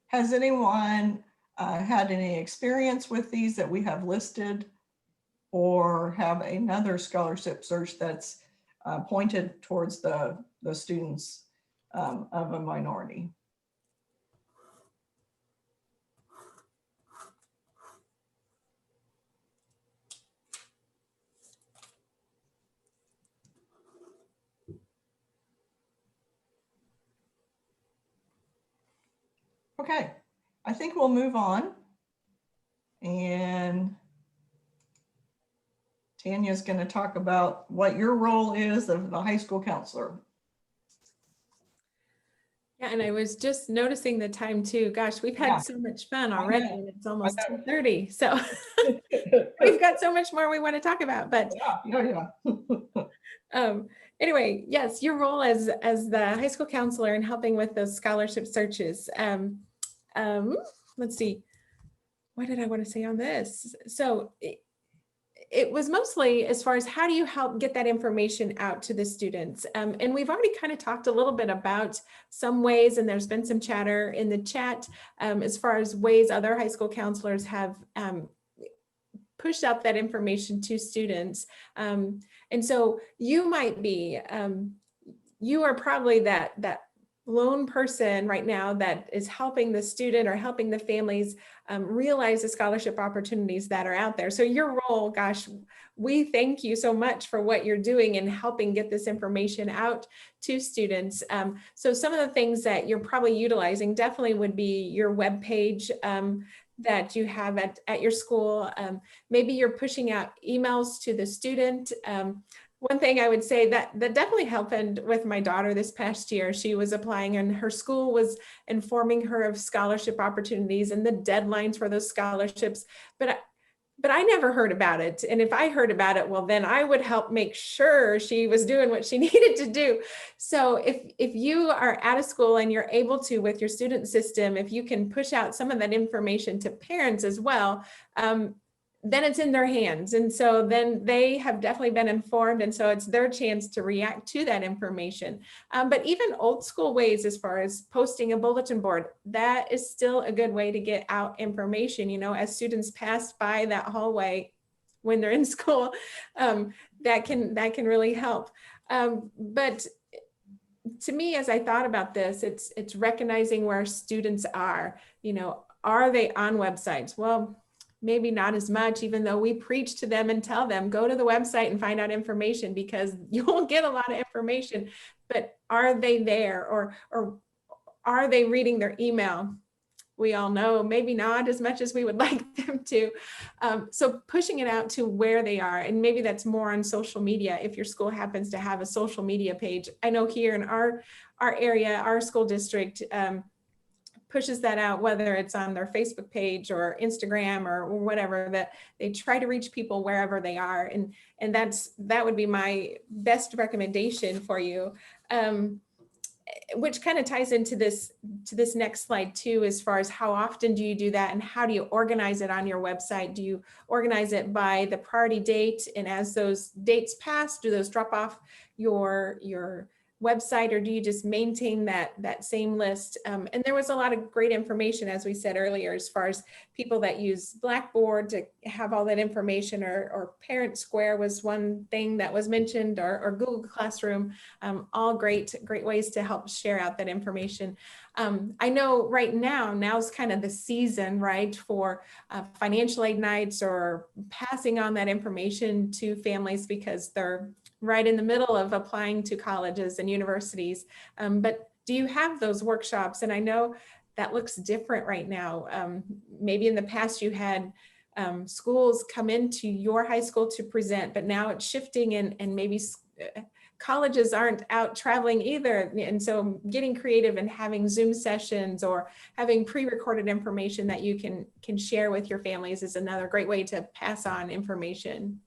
Has anyone had any experience with these that we have listed, or have another scholarship search that's pointed towards the students of a minority? Okay, I think we'll move on. And Tanya's going to talk about what your role is of the high school counselor. Yeah, and I was just noticing the time too. Gosh, we've had Yeah. so much fun I already, know. and it's almost know. 2:30. So we've got so much more we want to talk about. But Yeah. anyway, yes, your role as the high school counselor and helping with those scholarship searches. Let's see, what did I want to say on this? So it was mostly as far as how do you help get that information out to the students? And we've already kind of talked a little bit about some ways, and there's been some chatter in the chat as far as ways other high school counselors have pushed out that information to students. And so you might be, you are probably that lone person right now that is helping the student or helping the families realize the scholarship opportunities that are out there. So your role, gosh, we thank you so much for what you're doing in helping get this information out to students. So some of the things that you're probably utilizing definitely would be your webpage that you have at your school. Maybe you're pushing out emails to the student. One thing I would say that definitely happened with my daughter this past year. She was applying and her school was informing her of scholarship opportunities and the deadlines for those scholarships. But I never heard about it. And if I heard about it, well, then I would help make sure she was doing what she needed to do. So if you are at a school and you're able to, with your student system, if you can push out some of that information to parents as well, then it's in their hands. And so then they have definitely been informed. And so it's their chance to react to that information. But even old school ways, as far as posting a bulletin board, that is still a good way to get out information, you know, as students pass by that hallway when they're in school, that can really help. But to me, as I thought about this, it's recognizing where students are, you know, are they on websites? Well, maybe not as much, even though we preach to them and tell them, go to the website and find out information, because you won't get a lot of information, but are they there, or are they reading their email? We all know maybe not as much as we would like them to. So pushing it out to where they are, and maybe that's more on social media. If your school happens to have a social media page, I know here in our area, our school district, pushes that out, whether it's on their Facebook page or Instagram or whatever, that they try to reach people wherever they are. And that would be my best recommendation for you. Which kind of ties into this next slide too, as far as how often do you do that and how do you organize it on your website? Do you organize it by the priority date, and as those dates pass, do those drop off your website, or do you just maintain that same list? And there was a lot of great information, as we said earlier, as far as people that use Blackboard to have all that information, or Parent Square was one thing that was mentioned, or Google Classroom, all great ways to help share out that information. I know right now's kind of the season, right, for financial aid nights or passing on that information to families, because they're right in the middle of applying to colleges and universities. But do you have those workshops? And I know that looks different right now. Maybe in the past you had schools come into your high school to present, but now it's shifting, and maybe colleges aren't out traveling either. And so getting creative and having Zoom sessions or having pre-recorded information that you can share with your families is another great way to pass on information.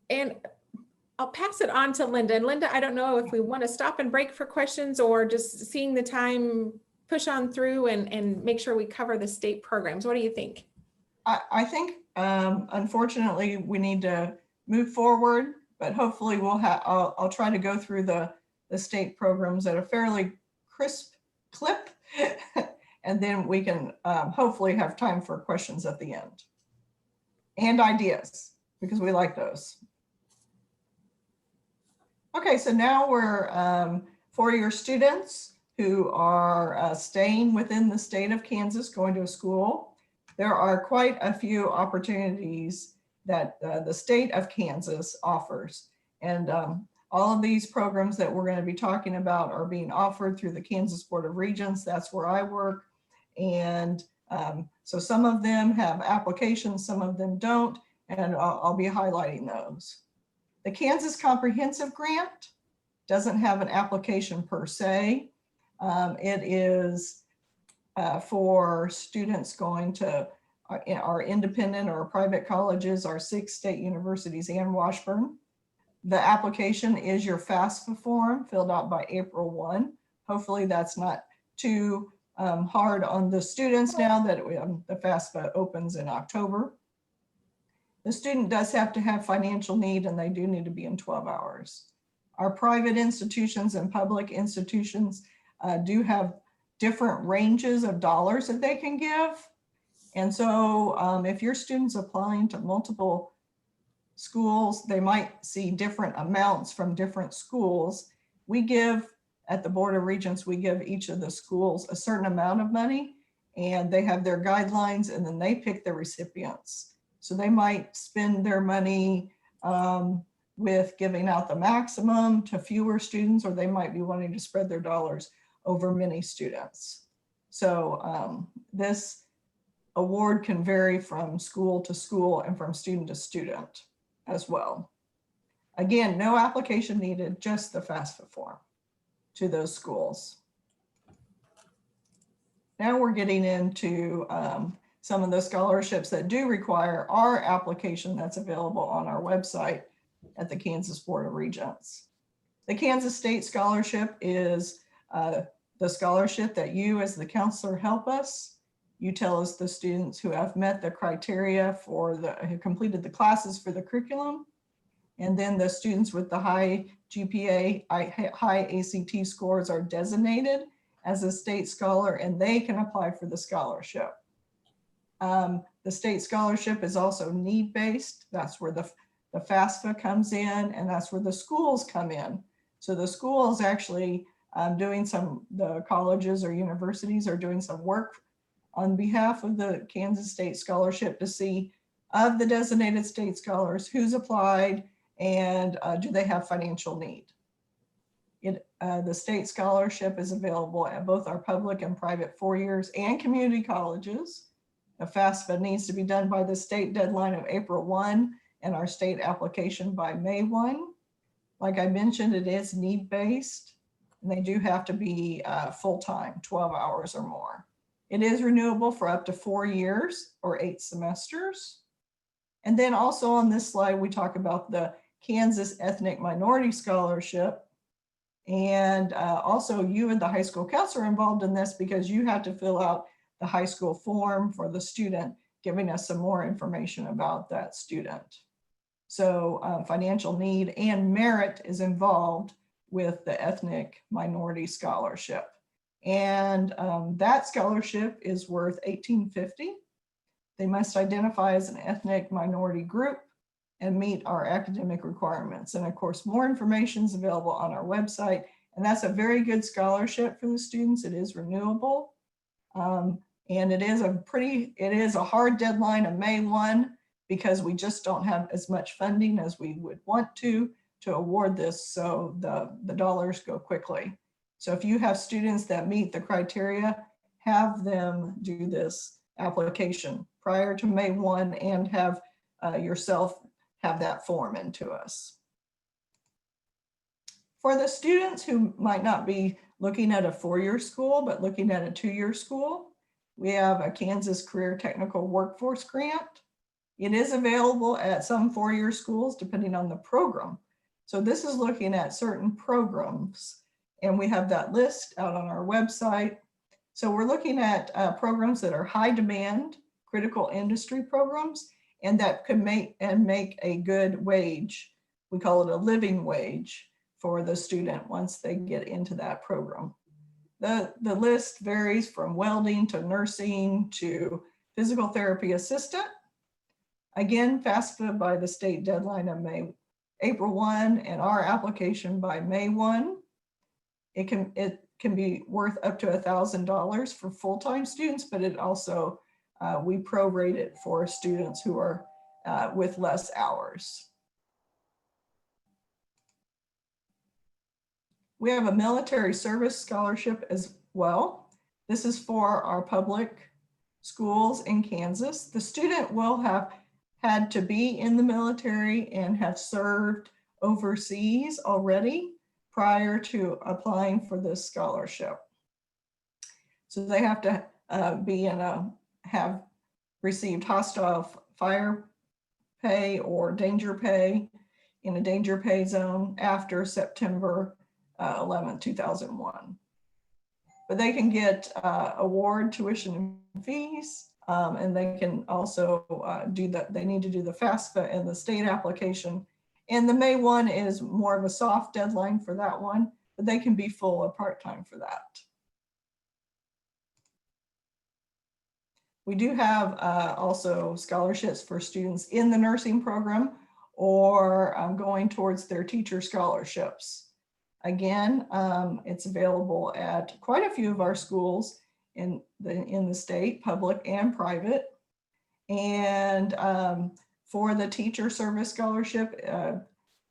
And I'll pass it on to Linda. And Linda, I don't know if we want to stop and break for questions or just seeing the time push on through and make sure we cover the state programs. What do you think? I think, unfortunately, we need to move forward, but hopefully we'll have, I'll try to go through the state programs at a fairly crisp clip. And then we can hopefully have time for questions at the end. And ideas, because we like those. Okay, so now we're for your students who are staying within the state of Kansas, going to a school. There are quite a few opportunities that the state of Kansas offers. And all of these programs that we're going to be talking about are being offered through the Kansas Board of Regents. That's where I work. And so some of them have applications, some of them don't, and I'll be highlighting those. The Kansas Comprehensive Grant doesn't have an application per se. It is for students going to our independent or private colleges, our 6 state universities and Washburn. The application is your FAFSA form filled out by April 1. Hopefully that's not too hard on the students now that the FAFSA opens in October. The student does have to have financial need and they do need to be in 12 hours. Our private institutions and public institutions do have different ranges of dollars that they can give. And so if your student's applying to multiple schools, they might see different amounts from different schools. We give, at the Board of Regents, we give each of the schools a certain amount of money and they have their guidelines and then they pick the recipients. So they might spend their money with giving out the maximum to fewer students, or they might be wanting to spread their dollars over many students. So this award can vary from school to school and from student to student as well. Again, no application needed, just the FAFSA form to those schools. Now we're getting into some of the scholarships that do require our application that's available on our website at the Kansas Board of Regents. The Kansas State Scholarship is the scholarship that you as the counselor help us. You tell us the students who have met the criteria for who completed the classes for the curriculum. And then the students with the high GPA, high ACT scores are designated as a state scholar and they can apply for the scholarship. The state scholarship is also need-based. That's where the FAFSA comes in and that's where the schools come in. So the schools actually the colleges or universities are doing some work on behalf of the Kansas State Scholarship to see of the designated state scholars, who's applied and do they have financial need. The state scholarship is available at both our public and private 4 years and community colleges. The FAFSA needs to be done by the state deadline of April 1 and our state application by May 1. Like I mentioned, it is need-based and they do have to be full-time, 12 hours or more. It is renewable for up to 4 years or 8 semesters. And then also on this slide, we talk about the Kansas Ethnic Minority Scholarship. And also you and the high school counselor are involved in this because you have to fill out the high school form for the student, giving us some more information about that student. So financial need and merit is involved with the Ethnic Minority Scholarship. And that scholarship is worth $1,850. They must identify as an ethnic minority group and meet our academic requirements. And of course, more information is available on our website. And that's a very good scholarship for the students. It is renewable. And it is a hard deadline of May 1 because we just don't have as much funding as we would want to award this. So the dollars go quickly. So if you have students that meet the criteria, have them do this application prior to May 1 and have yourself have that form into us. For the students who might not be looking at a 4-year school, but looking at a 2-year school, we have a Kansas Career Technical Workforce Grant. It is available at some 4-year schools depending on the program. So this is looking at certain programs, and we have that list out on our website. So we're looking at programs that are high demand, critical industry programs, and that could make a good wage. We call it a living wage for the student once they get into that program. The list varies from welding to nursing to physical therapy assistant. Again, FAFSA by the state deadline of April 1, and our application by May 1. It can be worth up to $1,000 for full-time students, but it also, we prorate it for students who are with less hours. We have a military service scholarship as well. This is for our public schools in Kansas. The student will have had to be in the military and have served overseas already prior to applying for this scholarship. So they have to have received hostile fire pay or danger pay in a danger pay zone after September 11, 2001. But they can get award tuition and fees, and they can also do that. They need to do the FAFSA and the state application. And the May 1 is more of a soft deadline for that one, but they can be full or part-time for that. We do have also scholarships for students in the nursing program or going towards their teacher scholarships. Again, it's available at quite a few of our schools in the state, public and private. And for the teacher service scholarship,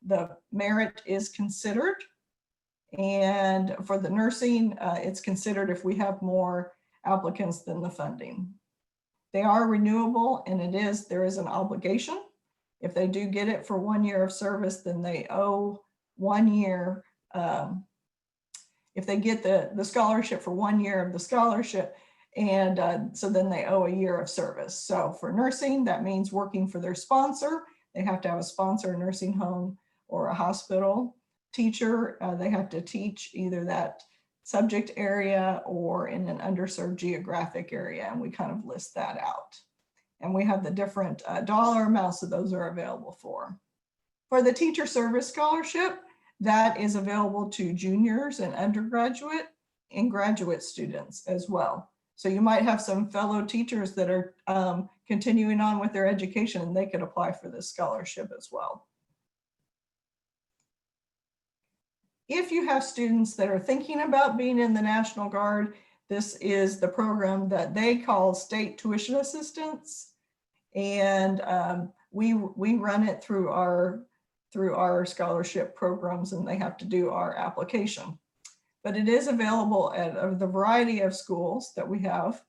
the merit is considered. And for the nursing, it's considered if we have more applicants than the funding. They are renewable, and there is an obligation. If they do get it for 1 year of service, then they owe 1 year. If they get the scholarship for 1 year of the scholarship, and so then they owe a year of service. So for nursing, that means working for their sponsor. They have to have a sponsor, a nursing home or a hospital. Teacher, they have to teach either that subject area or in an underserved geographic area, and we kind of list that out. And we have the different dollar amounts that those are available for. For the teacher service scholarship, that is available to juniors and undergraduate and graduate students as well. So you might have some fellow teachers that are continuing on with their education, and they could apply for this scholarship as well. If you have students that are thinking about being in the National Guard, this is the program that they call State Tuition Assistance. And we run it through our scholarship programs, and they have to do our application. But it is available at the variety of schools that we have.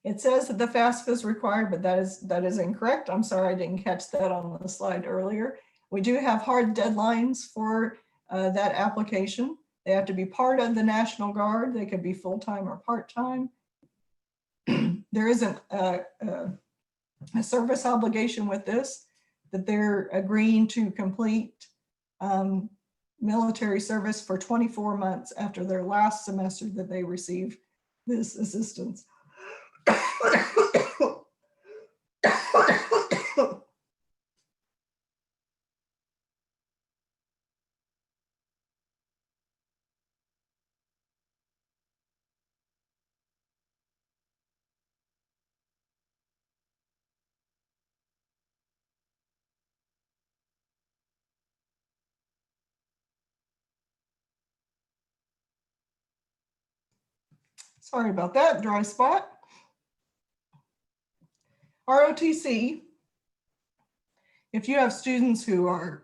It says that the FAFSA is required, but that is incorrect. I'm sorry, I didn't catch that on the slide earlier. We do have hard deadlines for that application. They have to be part of the National Guard. They could be full-time or part-time. There isn't a service obligation with this, that they're agreeing to complete military service for 24 months after their last semester that they received this assistance. Sorry about that, dry spot. ROTC, if you have students who are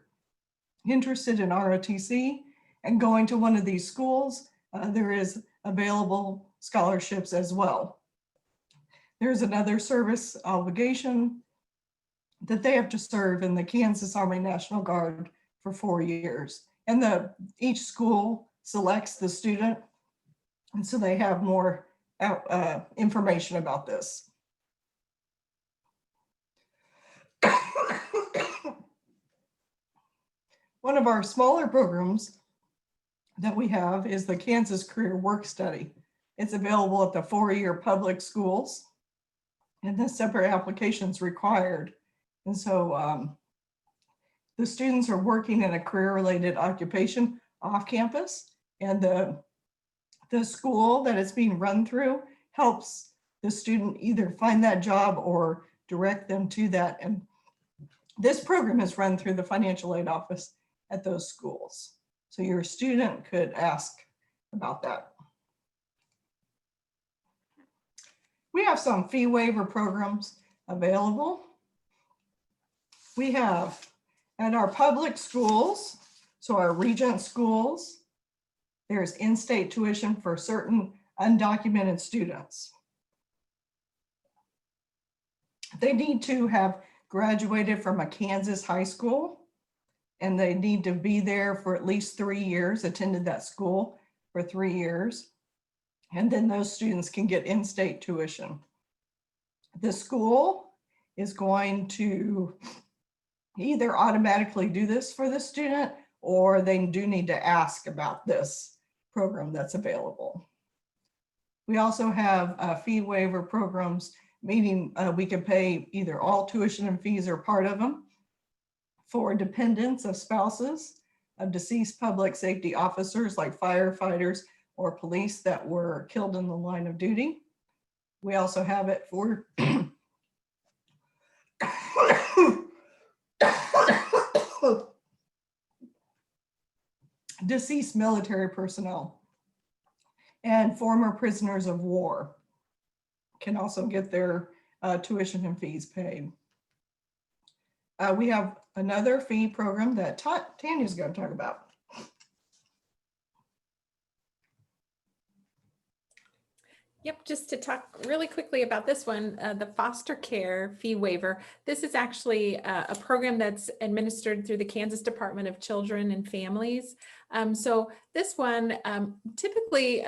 interested in ROTC and going to one of these schools, there is available scholarships as well. There's another service obligation that they have to serve in the Kansas Army National Guard for 4 years. And each school selects the student. And so they have more information about this. One of our smaller programs that we have is the Kansas Career Work Study. It's available at the 4-year public schools, and the separate applications required. And so the students are working in a career-related occupation off campus, and the school that it's being run through helps the student either find that job or direct them to that. And this program is run through the financial aid office at those schools. So your student could ask about that. We have some fee waiver programs available. We have at our public schools, so our Regent schools, there's in-state tuition for certain undocumented students. They need to have graduated from a Kansas high school, and they need to be there for at least 3 years, attended that school for 3 years. And then those students can get in-state tuition. The school is going to either automatically do this for the student, or they do need to ask about this program that's available. We also have fee waiver programs, meaning we can pay either all tuition and fees or part of them for dependents of spouses of deceased public safety officers like firefighters or police that were killed in the line of duty. We also have it for deceased military personnel and former prisoners of war can also get their tuition and fees paid. We have another fee program that Tanya's going to talk about. Yep, just to talk really quickly about this one, the foster care fee waiver. This is actually a program that's administered through the Kansas Department of Children and Families. So this one, typically,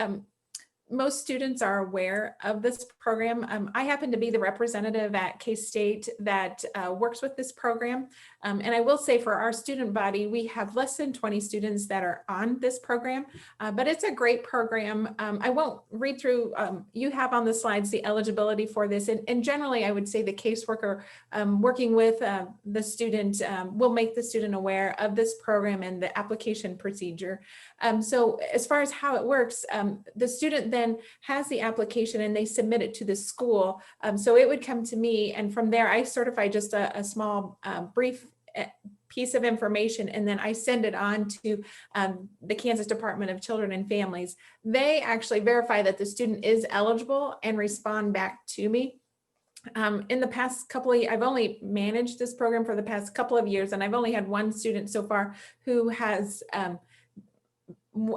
most students are aware of this program. I happen to be the representative at K-State that works with this program. And I will say for our student body, we have less than 20 students that are on this program, but it's a great program. I won't read through, you have on the slides the eligibility for this. And generally, I would say the caseworker working with the student will make the student aware of this program and the application procedure. So as far as how it works, the student then has the application and they submit it to the school. So it would come to me, and from there I certify just a small brief piece of information, and then I send it on to the Kansas Department of Children and Families. They actually verify that the student is eligible and respond back to me. In the past couple of years, I've only managed this program for the past couple of years, and I've only had one student so far who has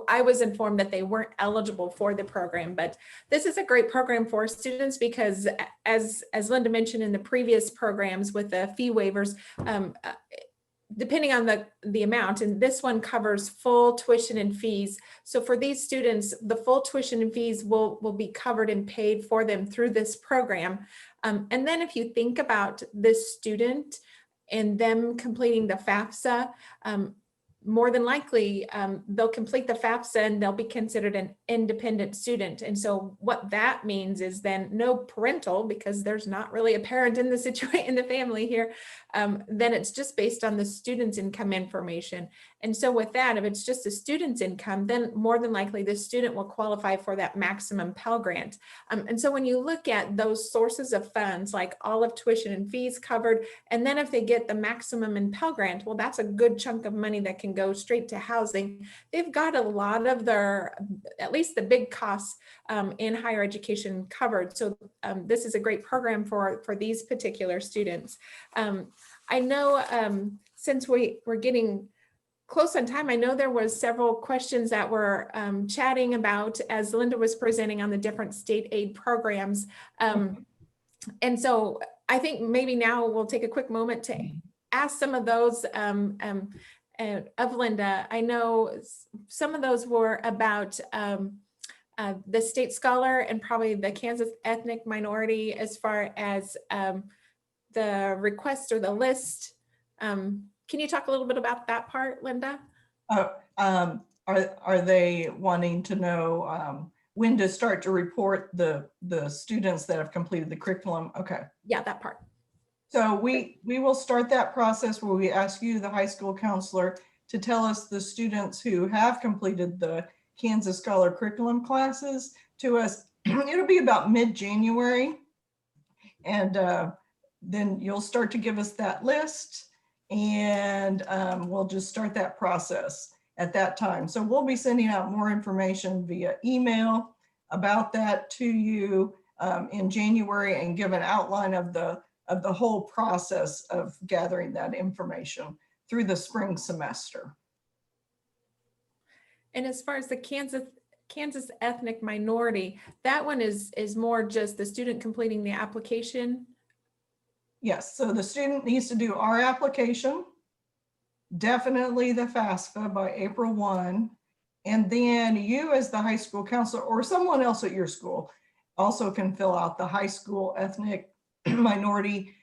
I was informed that they weren't eligible for the program, but this is a great program for students because as Linda mentioned in the previous programs with the fee waivers, depending on the amount, and this one covers full tuition and fees. So for these students, the full tuition and fees will be covered and paid for them through this program. And then if you think about this student and them completing the FAFSA, more than likely, they'll complete the FAFSA and they'll be considered an independent student. And so what that means is then no parental, because there's not really a parent in the situation in the family here, then it's just based on the student's income information. And so with that, if it's just the student's income, then more than likely the student will qualify for that maximum Pell Grant. And so when you look at those sources of funds, like all of tuition and fees covered, and then if they get the maximum in Pell Grant, well, that's a good chunk of money that can go straight to housing. They've got a lot of their, at least the big costs in higher education covered. So this is a great program for these particular students. I know since we're getting close on time, I know there was several questions that were chatting about as Linda was presenting on the different state aid programs. And so I think maybe now we'll take a quick moment to ask some of those of Linda. I know some of those were about the state scholar and probably the Kansas ethnic minority as far as the request or the list. Can you talk a little bit about that part, Linda? Are they wanting to know when to start to report the students that have completed the curriculum? Okay. Yeah, that part. So we will start that process where we ask you, the high school counselor, to tell us the students who have completed the Kansas Scholar curriculum classes to us. It'll be about mid-January. And then you'll start to give us that list, and we'll just start that process at that time. So we'll be sending out more information via email about that to you in January, and give an outline of the whole process of gathering that information through the spring semester. And as far as the Kansas ethnic minority, that one is more just the student completing the application. Yes, so the student needs to do our application, definitely the FAFSA by April 1. And then you, as the high school counselor or someone else at your school, also can fill out the high school ethnic minority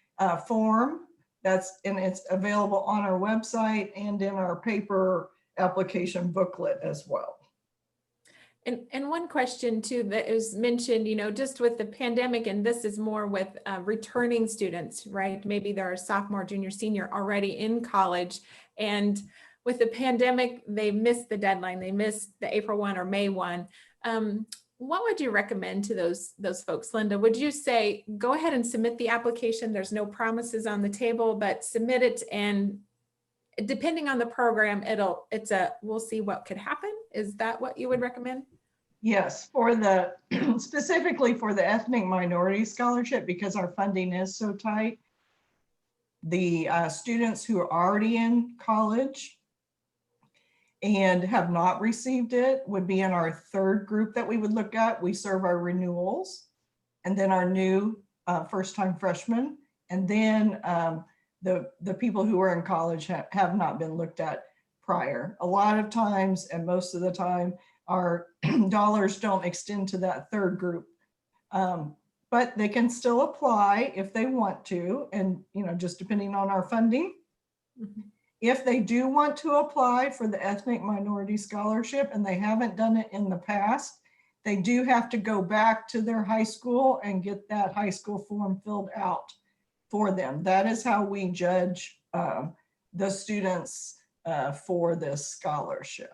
form. It's available on our website and in our paper application booklet as well. And one question too that was mentioned, just with the pandemic, and this is more with returning students, right? Maybe they're a sophomore, junior, senior already in college, and with the pandemic, they missed the deadline. They missed the April 1 or May 1. What would you recommend to those folks, Linda? Would you say, go ahead and submit the application? There's no promises on the table, but submit it, and depending on the program, we'll see what could happen. Is that what you would recommend? Yes, specifically for the ethnic minority scholarship, because our funding is so tight, the students who are already in college and have not received it would be in our third group that we would look at. We serve our renewals, and then our new first-time freshmen, and then the people who are in college have not been looked at prior. A lot of times, and most of the time, our dollars don't extend to that third group, but they can still apply if they want to, and just depending on our funding. Mm-hmm. If they do want to apply for the ethnic minority scholarship and they haven't done it in the past, they do have to go back to their high school and get that high school form filled out for them. That is how we judge the students for this scholarship.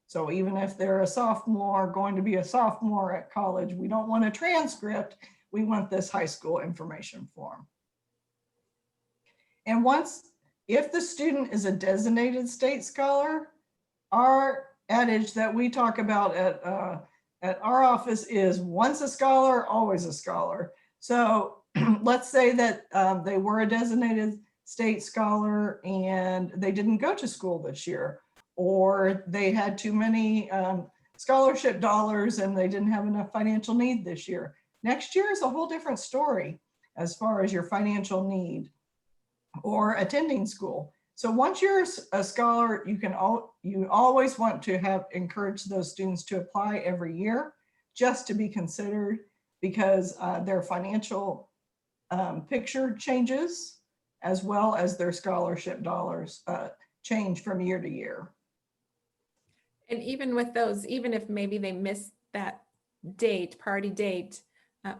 So even if they're a sophomore, going to be a sophomore at college, we don't want a transcript. We want this high school information form. And if the student is a designated state scholar, our adage that we talk about at our office is once a scholar, always a scholar. So let's say that they were a designated state scholar and they didn't go to school this year, or they had too many scholarship dollars and they didn't have enough financial need this year. Next year is a whole different story as far as your financial need or attending school. So once you're a scholar, you always want to encourage those students to apply every year just to be considered, because their financial picture changes as well as their scholarship dollars change from year to year. And even with those, even if maybe they missed that priority date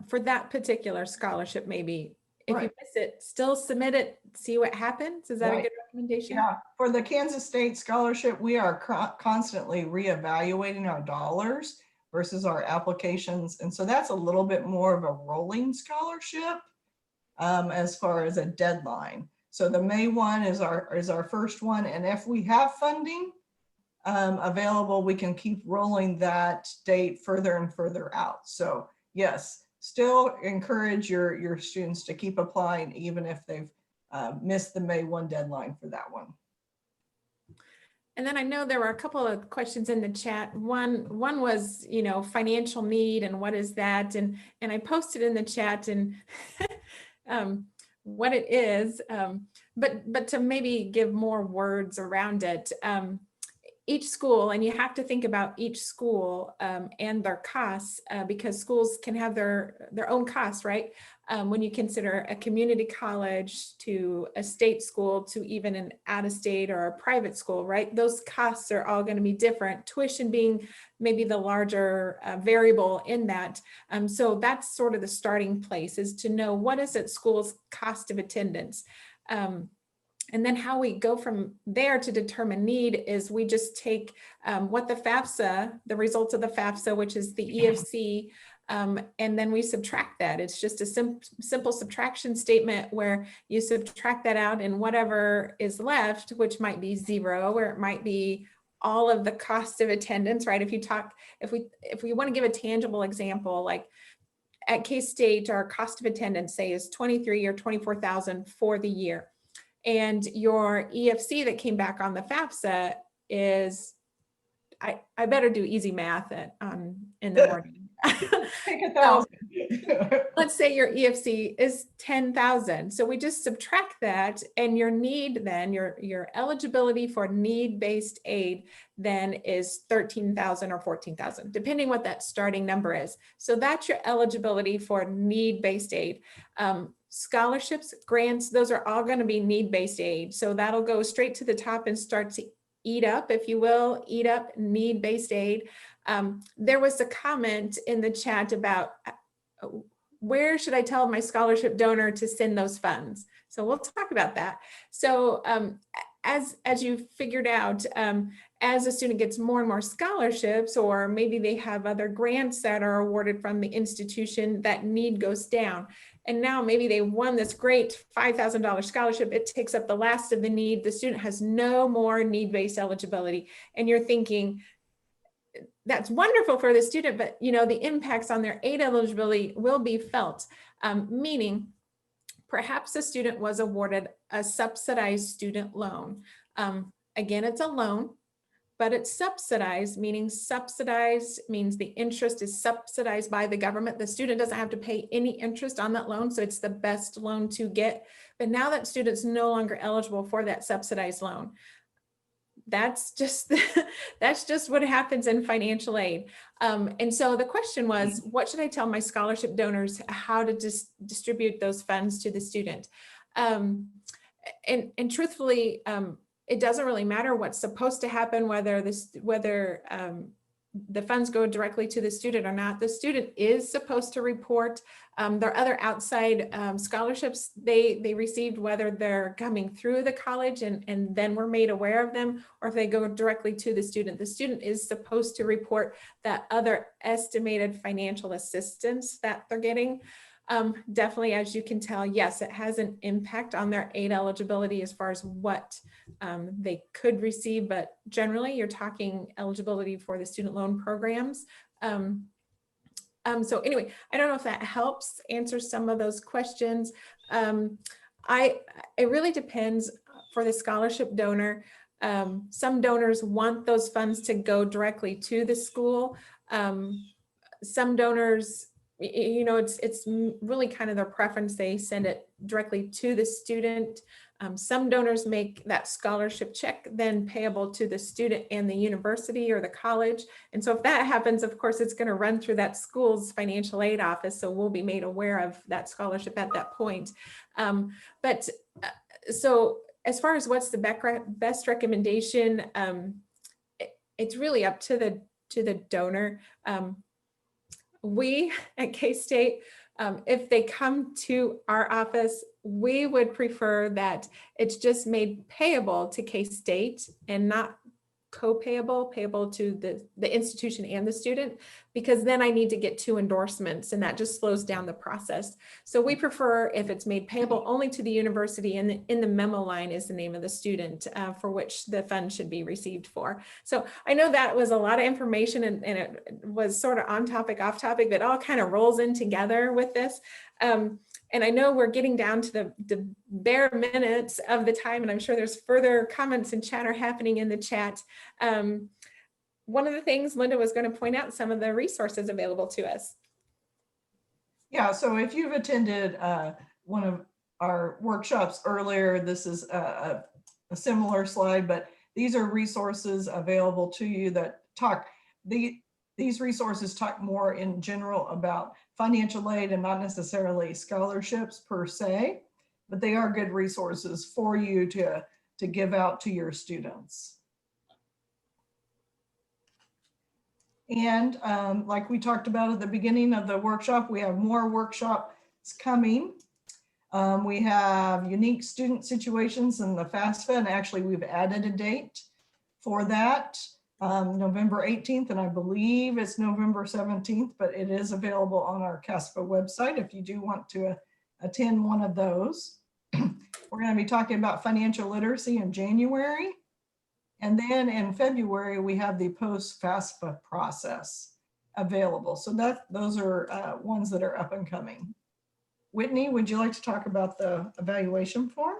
for that particular scholarship, maybe if you miss it, still submit it, see what happens. Is that a good recommendation? Yeah, for the Kansas State Scholarship, we are constantly reevaluating our dollars versus our applications. And so that's a little bit more of a rolling scholarship as far as a deadline. So the May 1 is our first one. And if we have funding available, we can keep rolling that date further and further out. So yes, still encourage your students to keep applying, even if they've missed the May 1 deadline for that one. And then I know there were a couple of questions in the chat. One was, financial need and what is that? And I posted in the chat, and what it is, but to maybe give more words around it. Each school, and you have to think about each school and their costs, because schools can have their own costs, right? When you consider a community college to a state school to even an out-of-state or a private school, right? Those costs are all going to be different. Tuition being maybe the larger variable in that. So that's sort of the starting place, is to know what is at school's cost of attendance. And then how we go from there to determine need is we just take what the FAFSA, the results of the FAFSA, which is the EFC, and then we subtract that. It's just a simple subtraction statement where you subtract that out, and whatever is left, which might be zero, or it might be all of the cost of attendance, right? If we want to give a tangible example, like at K-State, our cost of attendance, say, is 23 or 24,000 for the year. And your EFC that came back on the FAFSA is, I better do easy math in the morning. Take 1,000. Let's say your EFC is 10,000. So we just subtract that, and your need then, your eligibility for need-based aid then is 13,000 or 14,000, depending what that starting number is. So that's your eligibility for need-based aid. Scholarships, grants, those are all going to be need-based aid. So that'll go straight to the top and start to eat up, if you will, eat up need-based aid. There was a comment in the chat about where should I tell my scholarship donor to send those funds? So we'll talk about that. So as you figured out, as a student gets more and more scholarships, or maybe they have other grants that are awarded from the institution, that need goes down. And now maybe they won this great $5,000 scholarship. It takes up the last of the need. The student has no more need-based eligibility. And you're thinking, that's wonderful for the student, but the impacts on their aid eligibility will be felt. Meaning, perhaps the student was awarded a subsidized student loan. Again, it's a loan, but it's subsidized, meaning subsidized means the interest is subsidized by the government. The student doesn't have to pay any interest on that loan, so it's the best loan to get. But now that student's no longer eligible for that subsidized loan. That's just what happens in financial aid. And so the question was, what should I tell my scholarship donors how to distribute those funds to the student? And truthfully, it doesn't really matter what's supposed to happen, whether the funds go directly to the student or not. The student is supposed to report their other outside scholarships they received, whether they're coming through the college and then we're made aware of them, or if they go directly to the student. The student is supposed to report that other estimated financial assistance that they're getting. Definitely, as you can tell, yes, it has an impact on their aid eligibility as far as what they could receive, but generally you're talking eligibility for the student loan programs. So anyway, I don't know if that helps answer some of those questions. It really depends for the scholarship donor. Some donors want those funds to go directly to the school. Some donors, it's really kind of their preference. They send it directly to the student. Some donors make that scholarship check then payable to the student and the university or the college. And so if that happens, of course, it's going to run through that school's financial aid office. So we'll be made aware of that scholarship at that point. So as far as what's the best recommendation, it's really up to the donor. We at K-State, if they come to our office, we would prefer that it's just made payable to K-State and not payable to the institution and the student, because then I need to get 2 endorsements and that just slows down the process. So we prefer if it's made payable only to the university, and in the memo line is the name of the student for which the fund should be received for. So I know that was a lot of information and it was sort of on topic, off topic, but all kind of rolls in together with this. And I know we're getting down to the bare minutes of the time, and I'm sure there's further comments and chatter happening in the chat. One of the things Linda was going to point out some of the resources available to us. Yeah, so if you've attended one of our workshops earlier. This is a similar slide, but these are resources available to you that talk, these resources talk more in general about financial aid and not necessarily scholarships per se, but they are good resources for you to give out to your students. And like we talked about at the beginning of the workshop, we have more workshops coming. We have unique student situations in the FAFSA, and actually we've added a date for that, November 18th, and I believe it's November 17th, but it is available on our CASPA website if you do want to attend one of those. We're going to be talking about financial literacy in January. And then in February, we have the post-FAFSA process available. So those are ones that are up and coming. Whitney, would you like to talk about the evaluation form?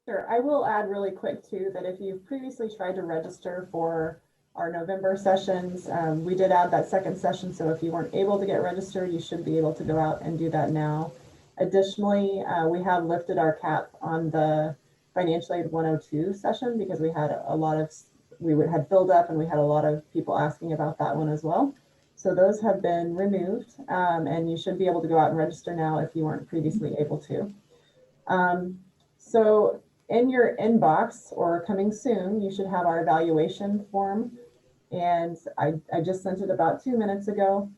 Sure. I will add really quick too that if you've previously tried to register for our November sessions, we did add that second session. So if you weren't able to get registered, you should be able to go out and do that now. Additionally, we have lifted our cap on the Financial Aid 102 session because we had a lot of, had filled up and we had a lot of people asking about that one as well. So those have been removed, and you should be able to go out and register now if you weren't previously able to. So in your inbox or coming soon, you should have our evaluation form. And I just sent it about 2 minutes ago.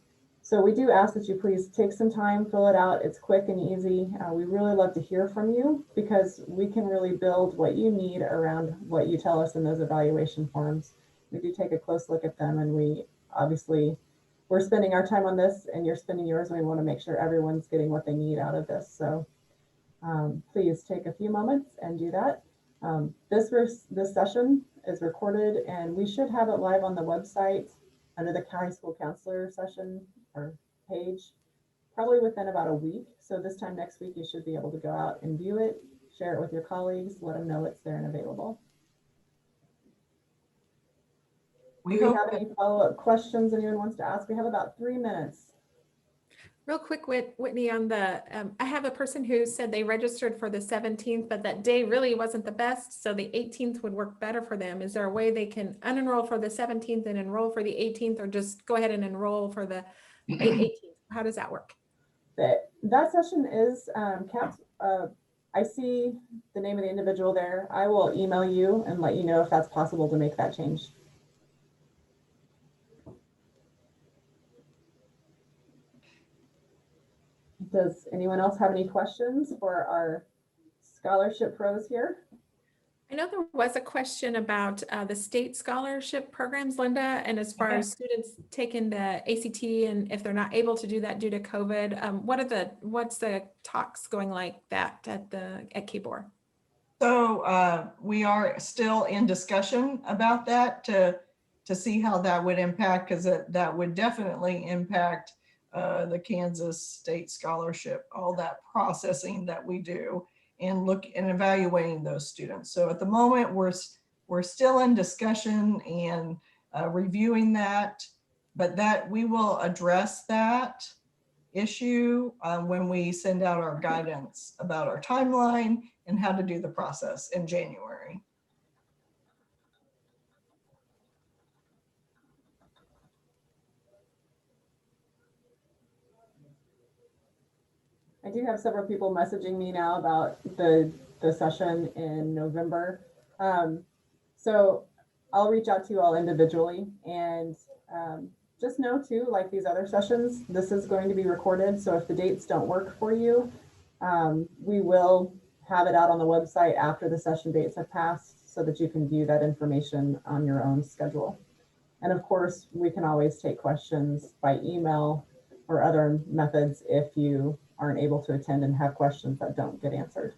So we do ask that you please take some time, fill it out. It's quick and easy. We really love to hear from you because we can really build what you need around what you tell us in those evaluation forms. We do take a close look at them, and we obviously, we're spending our time on this and you're spending yours. And we want to make sure everyone's getting what they need out of this. So please take a few moments and do that. This session is recorded and we should have it live on the website under the County School Counselor session or page, probably within about a week. So this time next week, you should be able to go out and view it, share it with your colleagues, let them know it's there and available. Do we have any follow-up questions anyone wants to ask? We have about 3 minutes. Real quick, Whitney, on the, I have a person who said they registered for the 17th, but that day really wasn't the best. So the 18th would work better for them. Is there a way they can unenroll for the 17th and enroll for the 18th, or just go ahead and enroll for the 18th? How does that work? That session is capped. I see the name of the individual there. I will email you and let you know if that's possible to make that change. Does anyone else have any questions for our scholarship pros here? I know there was a question about the state scholarship programs, Linda, and as far as students taking the ACT and if they're not able to do that due to COVID, what's the talks going like that at KBOR? So we are still in discussion about that to see how that would impact, because that would definitely impact the Kansas State Scholarship, all that processing that we do, and look and evaluating those students. So at the moment, we're still in discussion and reviewing that, but that we will address that issue when we send out our guidance about our timeline and how to do the process in January. I do have several people messaging me now about the session in November. So I'll reach out to you all individually, and just know too, like these other sessions, this is going to be recorded. So if the dates don't work for you, we will have it out on the website after the session dates have passed so that you can view that information on your own schedule. And of course, we can always take questions by email or other methods if you aren't able to attend and have questions that don't get answered.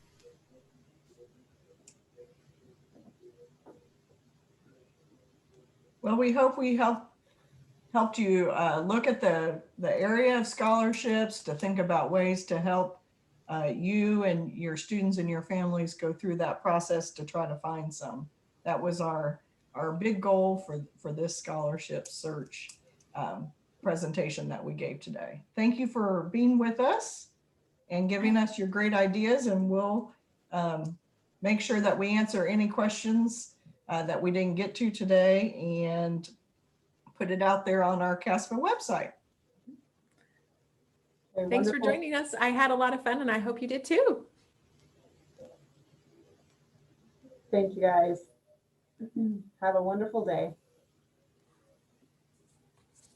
Well, we hope we helped you look at the area of scholarships, to think about ways to help you and your students and your families go through that process to try to find some. That was our big goal for this scholarship search presentation that we gave today. Thank you for being with us. and giving us your great ideas, and we'll make sure that we answer any questions that we didn't get to today and put it out there on our CASPA website. Okay, Thanks for wonderful. joining us. I had a lot of fun and I hope you did too. Thank you, guys. Have a wonderful day.